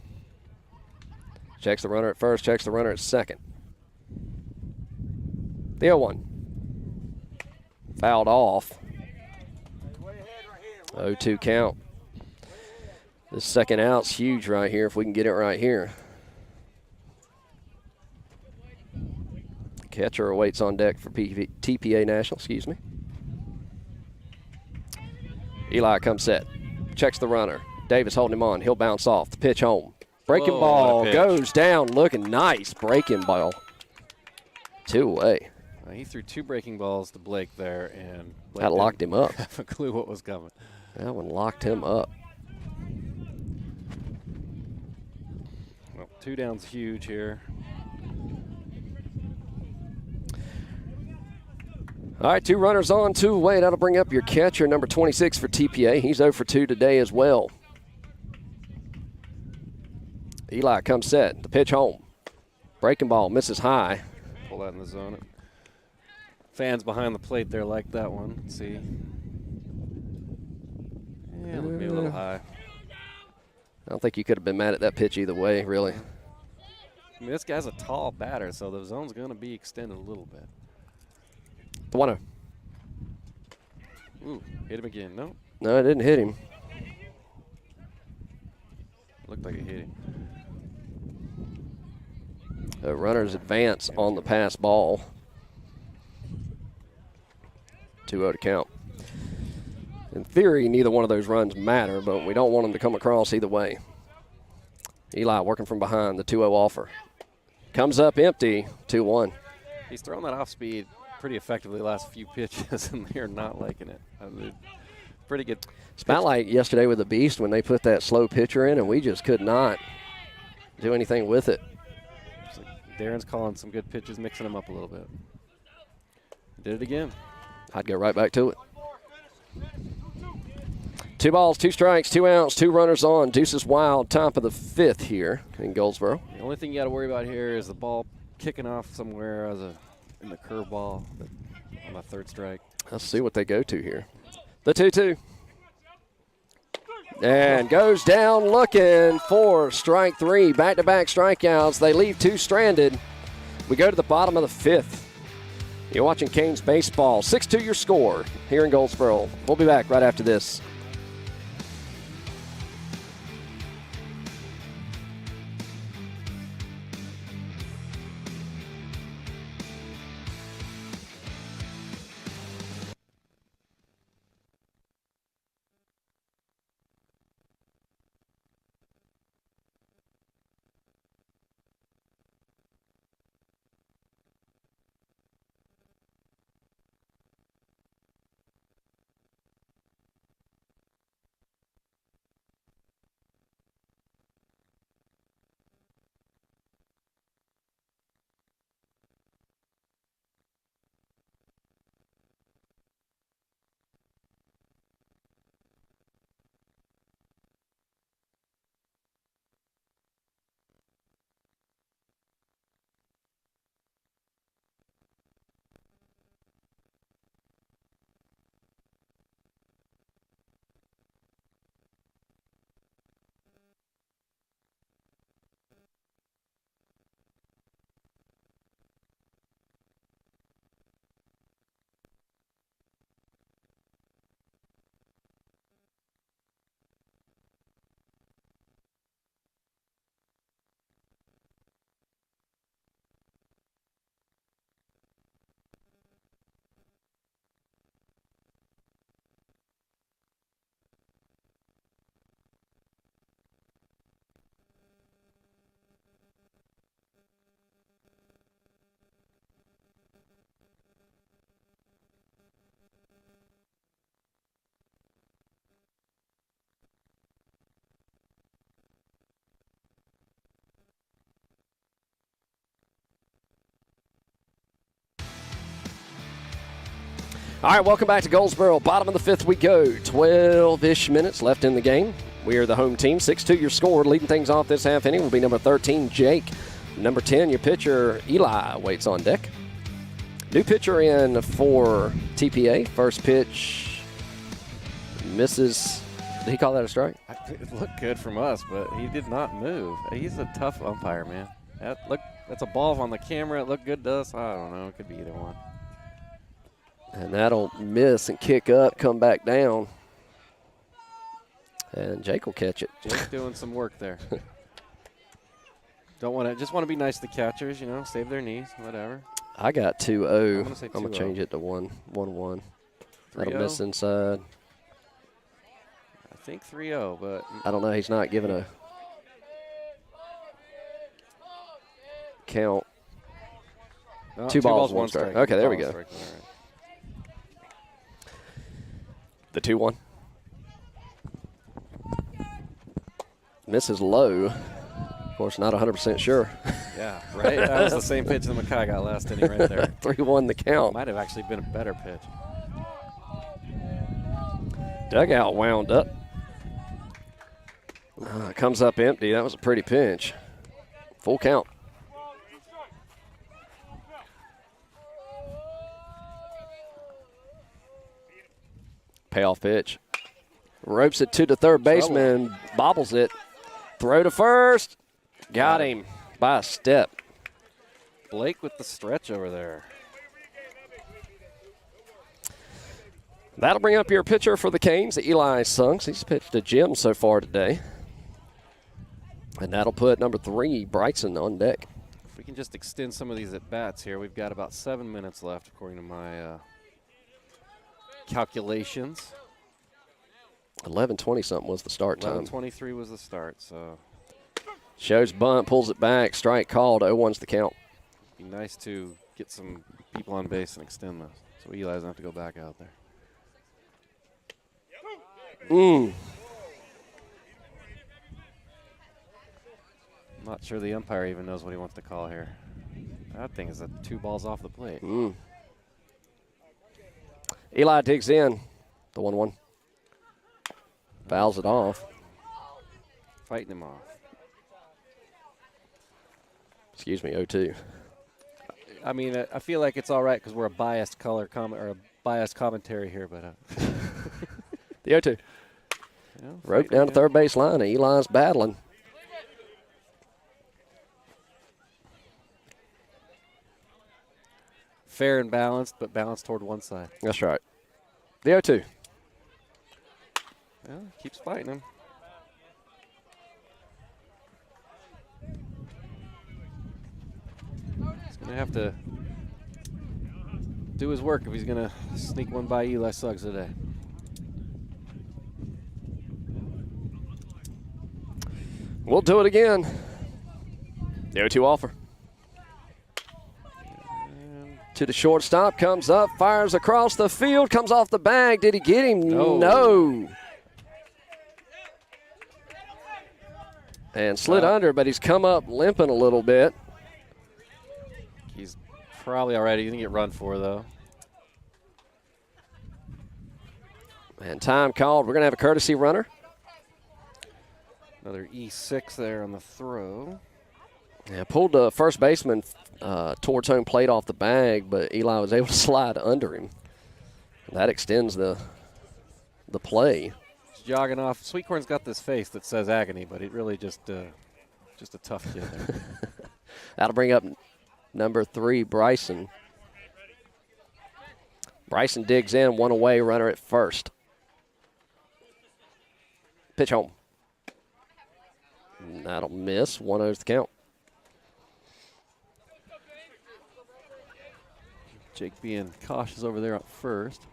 Checks the runner at first, checks the runner at second. The 0-1. Fouled off. 0-2 count. This second out's huge right here if we can get it right here. Catcher awaits on deck for TPA National, excuse me. Eli comes set. Checks the runner. Davis holding him on. He'll bounce off. The pitch home. Breaking Whoa, ball what a pitch. goes down. Looking nice. Breaking ball. 2 away. He threw 2 breaking balls to Blake there, and Blake That locked him up. have a clue what was coming. That one locked him up. Well, 2 down's huge here. All right, 2 runners on, 2 away. That'll bring up your catcher, number 26 for TPA. He's 0 for 2 today as well. Eli comes set. The pitch home. Breaking ball misses high. Pull that in the zone. Fans behind the plate there like that one. Let's see. Yeah, maybe a little high. I don't think you could have been mad at that pitch either way, really. I mean, this guy's a tall batter, so the zone's going to be extended a little bit. The 1-0. Ooh, hit him again. No, No, it didn't hit him. looked like it hit him. The runners advance on the pass ball. 2-0 to count. In theory, neither one of those runs matter, but we don't want them to come across either way. Eli working from behind, the 2-0 offer. Comes up empty, 2-1. He's thrown that off speed pretty effectively the last few pitches, and they're not liking it. Pretty good. It's about like yesterday with the Beast when they put that slow pitcher in, and we just could not do anything with it. It's like Darren's calling some good pitches, mixing them up a little bit. Did it again. I'd go right back to it. 2 balls, 2 strikes, 2 outs, 2 runners on. Deuces Wild, top of the 5th here in Goldsboro. The only thing you got to worry about here is the ball kicking off somewhere in the curveball on the 3rd strike. Let's see what they go to here. The 2-2. And goes down looking for strike 3. Back-to-back strikeouts. They leave 2 stranded. We go to the bottom of the 5th. You're watching Canes baseball. 6-2 your score here in Goldsboro. We'll be back right after this. All right, welcome back to Goldsboro. Bottom of the fifth we go. 12-ish minutes left in the game. We are the home team. 6-2 your score. Leading things off this half inning will be number 13, Jake. Number 10, your pitcher, Eli, waits on deck. New pitcher in for TPA. First pitch misses. Did he call that a strike? It looked good from us, but he did not move. He's a tough umpire, man. That's a ball on the camera. It looked good to us. I don't know. It could be either one. And that'll miss and kick up, come back down. And Jake will catch it. Jake's doing some work there. Just want to be nice to the catchers, save their knees, whatever. I got 2-0. I'm going to change it to 1-1. That'll 3-0? miss inside. I think 3-0, but I don't know. He's not giving a count. no, 2 balls, 1 strike. Okay, there we go. Strike. All right. The 2-1. Misses low. Of course, not 100% sure. Yeah, right. That was the same pitch that Mackay got last inning right there. 3-1 the count. Might have actually been a better pitch. Dugout wound up. Comes up empty. That was a pretty pinch. Full count. Payoff pitch. Ropes it to the third baseman. Bobbles it. Throw to first. Got him by a step. Blake with the stretch over there. That'll bring up your pitcher for the Canes, Eli Sunks. He's pitched to Jim so far today. And that'll put number 3, Bryson, on deck. If we can just extend some of these at-bats here. We've got about 7 minutes left, according to my calculations. 11:20 something was the start time. 11:23 was the start, so. Shows bunt, pulls it back, strike called, 0-1's the count. Be nice to get some people on base and extend this, so Eli doesn't have to go back out there. I'm not sure the umpire even knows what he wants to call here. That thing is 2 balls off the plate. Eli digs in. The 1-1. Fouls it off. Fighting him off. Excuse me, 0-2. I mean, I feel like it's all right because we're a biased or a biased commentary here, but The 0-2. Rope down to third base line. Eli's battling. Fair and balanced, but balanced toward one side. That's right. The 0-2. Well, keeps fighting him. He's going to have to do his work if he's going to sneak one by Eli Suggs today. We'll do it again. The 0-2 offer. To the shortstop, comes up, fires across the field, comes off the bag. Did he get him? No. And slid under, but he's come up limping a little bit. He's probably all right. He didn't get run for, though. And time called. We're going to have a courtesy runner. Another E6 there on the throw. Yeah, pulled the first baseman towards home plate off the bag, but Eli was able to slide under him. That extends the play. He's jogging off. Sweetcorn's got this face that says agony, but it really just a tough kid there. That'll bring up number 3, Bryson. Bryson digs in, 1 away, runner at first. Pitch home. That'll miss. 1-0's the count. Jake being cautious over there at first.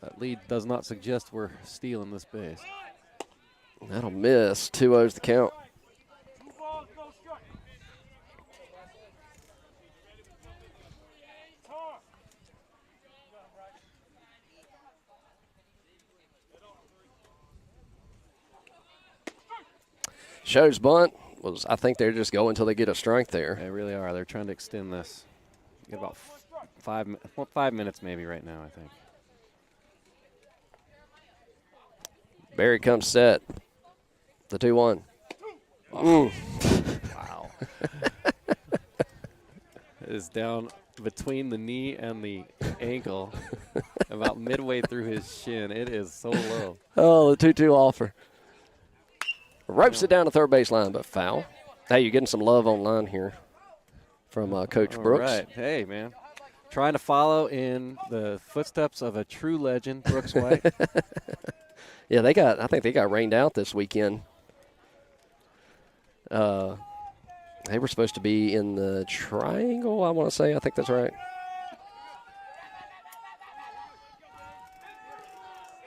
That lead does not suggest we're stealing this base. That'll miss. 2-0's the count. Shows bunt. I think they're just going until they get a strike there. They really are. They're trying to extend this. Get about 5 minutes maybe right now, I think. Barry comes set. The 2-1. Oh. Wow. It is down between the knee and the ankle, about midway through his shin. It is so low. Oh, the 2-2 offer. Ropes it down to third baseline, but foul. Hey, you're getting some love online here from Coach Brooks. All right. Hey, man. Trying to follow in the footsteps of a true legend, Brooks White. Yeah, I think they got rained out this weekend. They were supposed to be in the triangle, I want to say. I think that's right.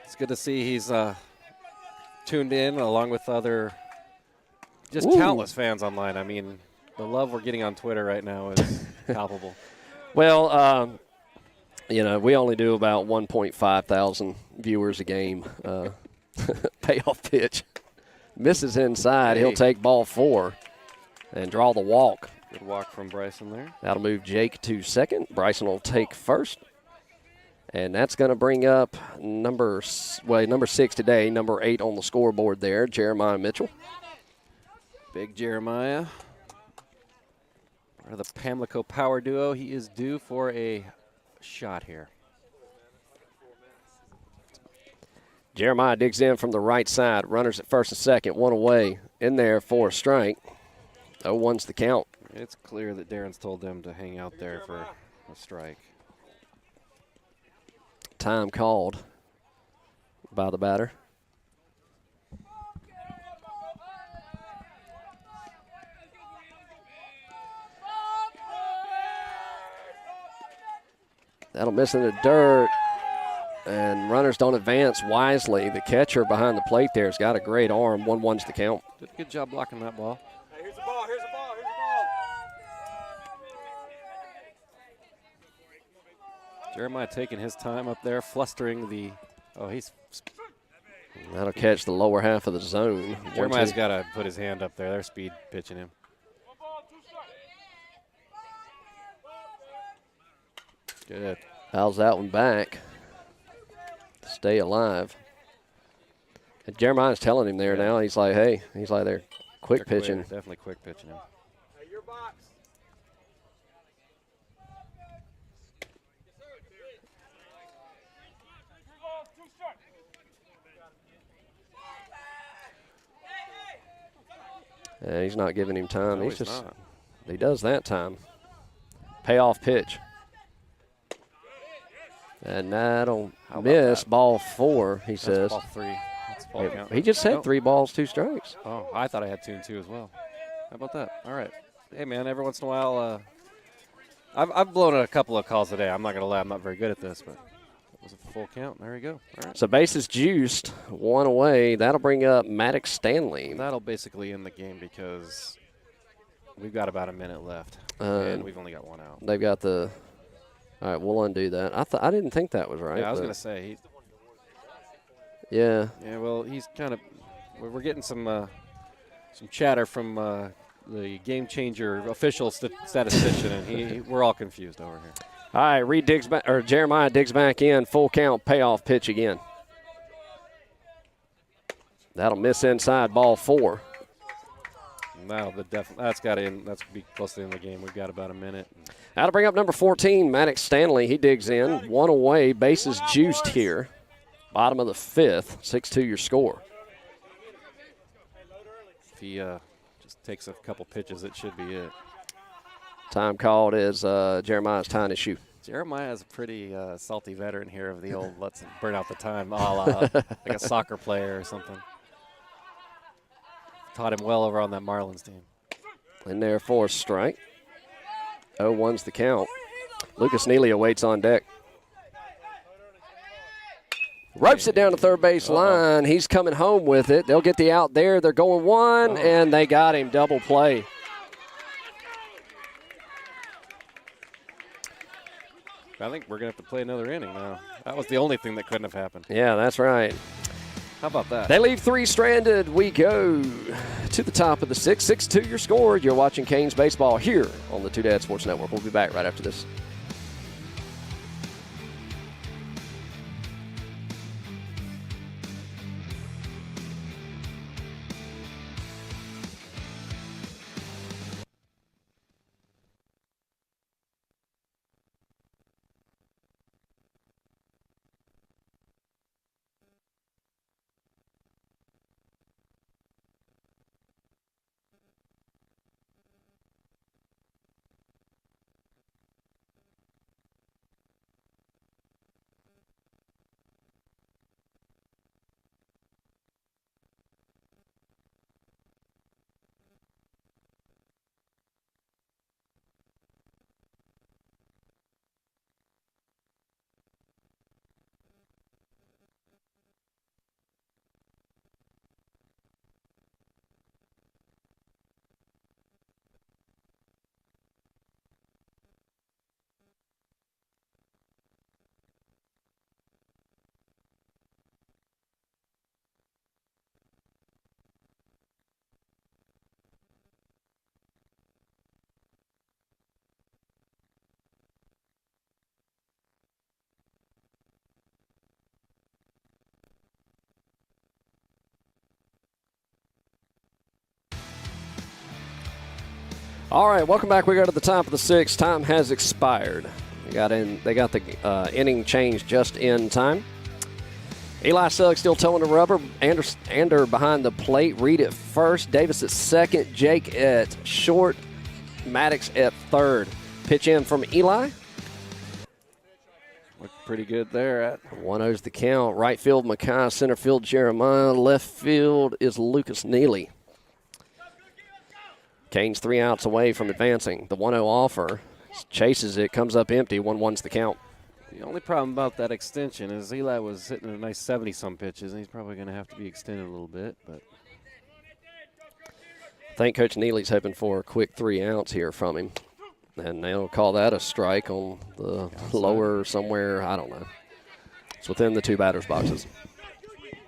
It's good to see he's tuned in along with other countless fans online. I mean, the love we're getting on Twitter right now is palpable. Well, we only do about 1.5 thousand viewers a game. Payoff pitch. Misses inside. Hey. He'll take ball 4 and draw the walk. Good walk from Bryson there. That'll move Jake to second. Bryson will take first. And that's going to bring up number 6 today, number 8 on the scoreboard there, Jeremiah Mitchell. Big Jeremiah. Part of the Pamlico power duo. He is due for a shot here. Jeremiah digs in from the right side. Runners at first and second, 1 away. In there for a strike. 0-1's the count. It's clear that Darren's told them to hang out there for a strike. Time called by the batter. That'll miss in the dirt. And runners don't advance wisely. The catcher behind the plate there has got a great arm. 1-1's the count. Did a good job blocking that ball. Hey, here's the ball, here's the ball, here's the ball. Jeremiah taking his time up there, flustering the – he's – That'll catch the lower half of the zone. Jeremiah's got to put his hand up there. They're speed pitching him. Good. Fouls that one back. Stay alive. And Jeremiah's telling him there now. He's like, hey, they're quick pitching. Definitely quick pitching him. Hey, your box. And he's not giving him time. No, He's just not. He does that time. Payoff pitch. And that'll miss. That? Ball 4, he says. Ball 3. That's ball count. He just said 3 balls, 2 strikes. Oh, I thought I had 2 and 2 as well. How about that? All right. Hey, man, every once in a while, I've blown a couple of calls today. I'm not going to lie. I'm not very good at this, but it was a full count. There we go. All right. So bases juiced, 1 away. That'll bring up Maddox Stanley. That'll basically end the game because we've got about a minute left, and we've only got 1 out. They've got the – all right, we'll undo that. I didn't think that was right. Yeah, I was going to say. Yeah. Yeah, well, he's kind of – we're getting some chatter from the game changer official statistician, and we're all confused over here. All right, Jeremiah digs back in. Full count, payoff pitch again. That'll miss inside, ball 4. Now that's got to end. That's be close to the end of the game. We've got about a minute. That'll bring up number 14, Maddox Stanley. He digs in. 1 away, bases juiced here. Bottom of the 5th, 6-2 your score. If he just takes a couple pitches, it should be it. Time called is Jeremiah's tying his shoe. Jeremiah is a pretty salty veteran here of the old let's burn out the time, a la like a soccer player or something. Taught him well over on that Marlins team. In there for a strike. 0-1's the count. Lucas Neely awaits on deck. Ropes it down to third base line. He's coming home with it. They'll get the out there. They're going 1, and they got him. Double play. I think we're going to have to play another inning now. That was the only thing that couldn't have happened. Yeah, that's right. How about that? They leave 3 stranded. We go to the top of the 6th. 6-2 your score. You're watching Canes baseball here on the Two Dad Sports Network. We'll be back right after this. All right, welcome back. We go to the top of the sixth. Time has expired. They got the inning change just in time. Eli Sugg still towing the rubber. Ander behind the plate. Reed at first. Davis at second. Jake at short. Maddox at third. Pitch in from Eli. Looked pretty good there. At 1-0's the count. Right field, Mackay. Center field, Jeremiah. Left field is Lucas Neely. Canes 3 outs away from advancing. The 1-0 offer. Chases it. Comes up empty. 1-1's the count. The only problem about that extension is Eli was hitting a nice 70-some pitches, and he's probably going to have to be extended a little bit. But I think Coach Neely's hoping for a quick 3 outs here from him. And they'll call that a strike on the lower somewhere. I don't know. It's within the 2 batters' boxes.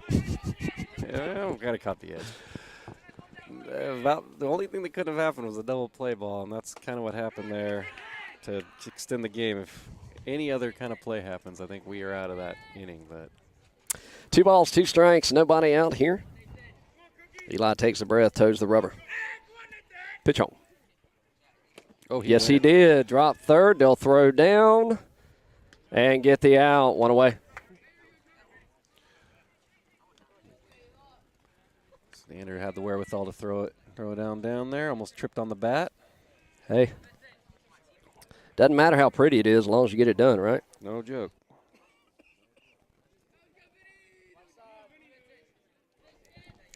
Yeah, got to cut the edge. About the only thing that could have happened was a double play ball, and that's kind of what happened there to extend the game. If any other kind of play happens, I think we are out of that inning. But 2 balls, 2 strikes, nobody out here. Eli takes a breath, toes the rubber. Pitch home. oh, Yes, he did. Drop third. They'll throw down and get the out. 1 away. Ander had the wherewithal to throw it down there. Almost tripped on the bat. Hey, doesn't matter how pretty it is as long as you get it done, right? No joke.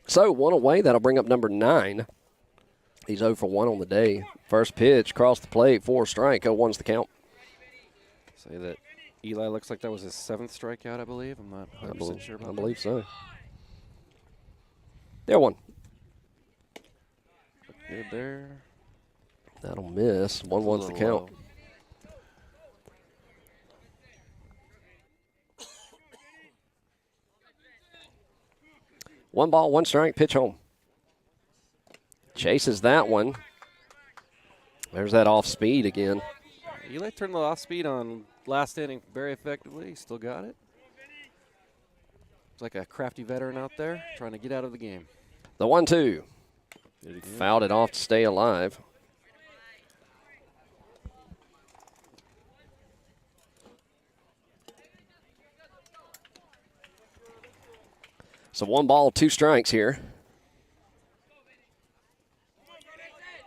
So 1 away. That'll bring up number 9. He's 0 for 1 on the day. First pitch, across the plate, 4 strike. 0-1's the count. Say that Eli looks like that was his 7th strikeout, I believe. I'm not 100% sure about that. I believe so. There 1. Good there. That'll miss. 1-1's the count. Low. One ball, 1 strike, pitch home. Chases that one. There's that off speed again. Eli turned the off speed on last inning very effectively. He still got it. It's like a crafty veteran out there trying to get out of the game. The 1-2. Fouled it off to stay alive. So 1 ball, 2 strikes here.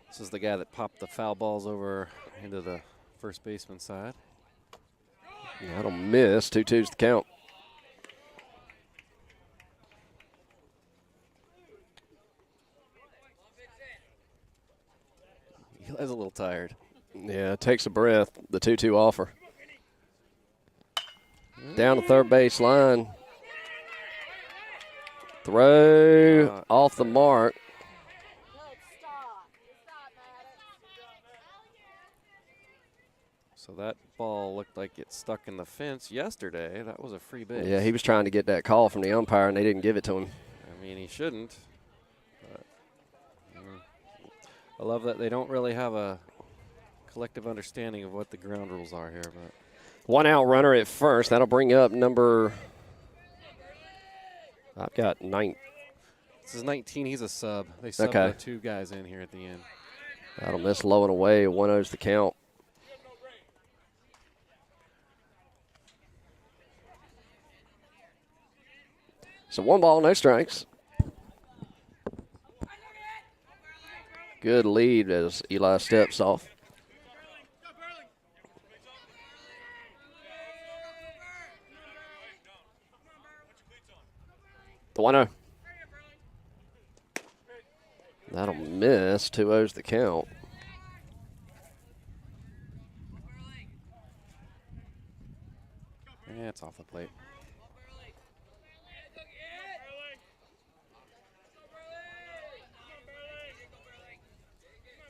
This is the guy that popped the foul balls over into the first baseman side. That'll miss. 2-2's the count. Eli's a little tired. Yeah, takes a breath. The 2-2 offer. Down the third base line. Throw off the mark. So that ball looked like it stuck in the fence yesterday. That was a free base. Yeah, he was trying to get that call from the umpire, and they didn't give it to him. I mean, he shouldn't. But, I love that they don't really have a collective understanding of what the ground rules are here. But 1 out runner at first. That'll bring up number. I've got 9. this is 19. He's a sub. They subbed Okay. the 2 guys in here at the end. That'll miss low and away. 1-0's the count. So 1 ball, no strikes. Good lead as Eli steps off. The 1-0. That'll miss. 2-0's the count. Yeah, it's off the plate.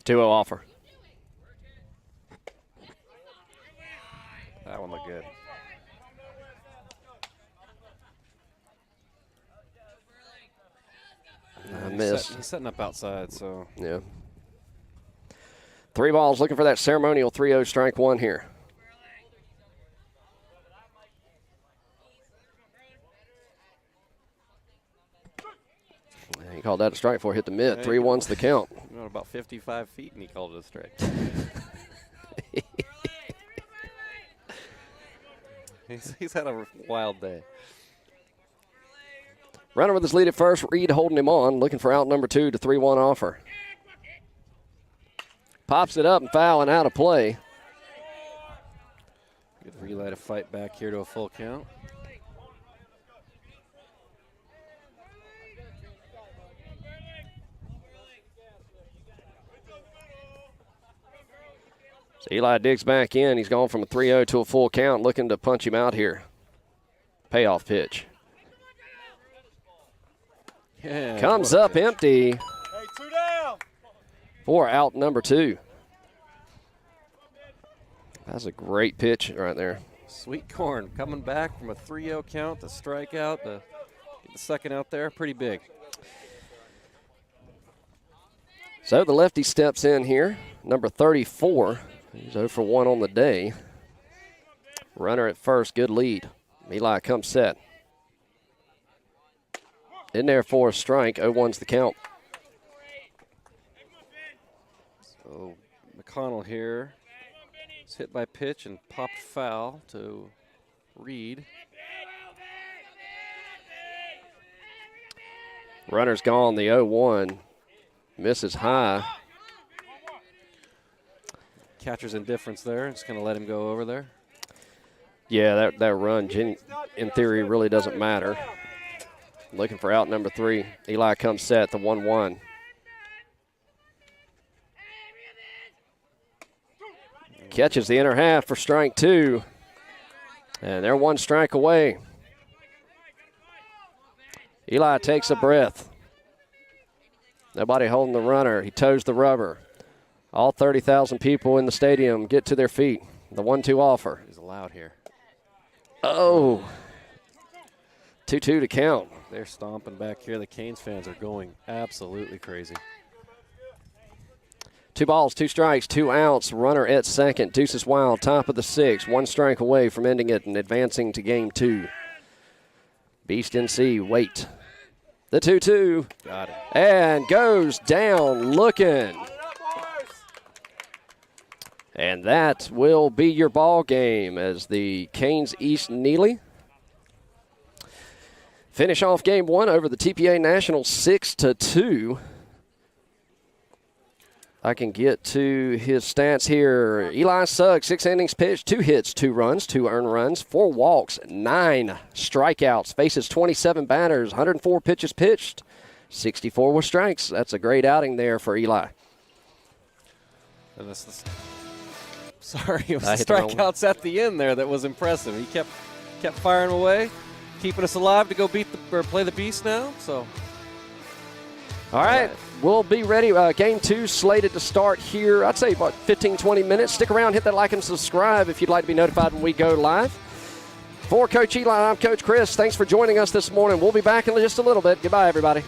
Two-0 offer. That one looked good. I missed. He's setting up outside, so. Yeah. 3 balls, looking for that ceremonial 3-0 strike 1 here. He called that a strike for hit the mid. 3-1's the count. went about 55 feet, and he called it a strike. He's had a wild day. Runner with his lead at first. Reed holding him on, looking for out number 2 to 3-1 offer. Pops it up and fouling out of play. Good relay to fight back here to a full count. So Eli digs back in. He's gone from a 3-0 to a full count, looking to punch him out here. Payoff pitch. Yeah, Comes up pitch. empty Hey, 2 down. for out number 2. That's a great pitch right there. Sweet corn coming back from a 3-0 count to strike out to get the second out there. Pretty big. So the lefty steps in here, number 34. He's 0 for 1 on the day. Runner at first, good lead. Eli comes set. In there for a strike, 0-1's the count. So McConnell here is hit by pitch and popped foul to Reed. Runner's gone, the 0-1. Misses high. Catcher's indifference there. Just going to let him go over there. Yeah, that run, in theory, really doesn't matter. Looking for out number 3. Eli comes set, the 1-1. Catches the inner half for strike 2. And they're 1 strike away. Eli takes a breath. Nobody holding the runner. He toes the rubber. All 30,000 people in the stadium get to their feet. The 1-2 offer. He's allowed here. Oh. 2-2 to count. They're stomping back here. The Canes fans are going absolutely crazy. 2 balls, 2 strikes, 2 outs. Runner at second. Deuces Wild, top of the 6th. 1 strike away from ending it and advancing to game 2. Beast NC, wait. The 2-2. Got it. And goes down looking. And that will be your ball game as the Canes East-Neely finish off game 1 over the TPA National 6-2. I can get to his stats here. Eli Suggs, 6 innings pitched, 2 hits, 2 runs, 2 earned runs, 4 walks, 9 strikeouts, faces 27 batters, 104 pitches pitched, 64 with strikes. That's a great outing there for Eli. And sorry, it was the strikeouts at the end there that was impressive. He kept firing away, keeping us alive to go play the Beast now. So, all right, we'll be ready. Game 2 slated to start here, I'd say about 15, 20 minutes. Stick around, hit that like and subscribe if you'd like to be notified when we go live. For Coach Eli, I'm Coach Chris. Thanks for joining us this morning. We'll be back in just a little bit. Goodbye, everybody.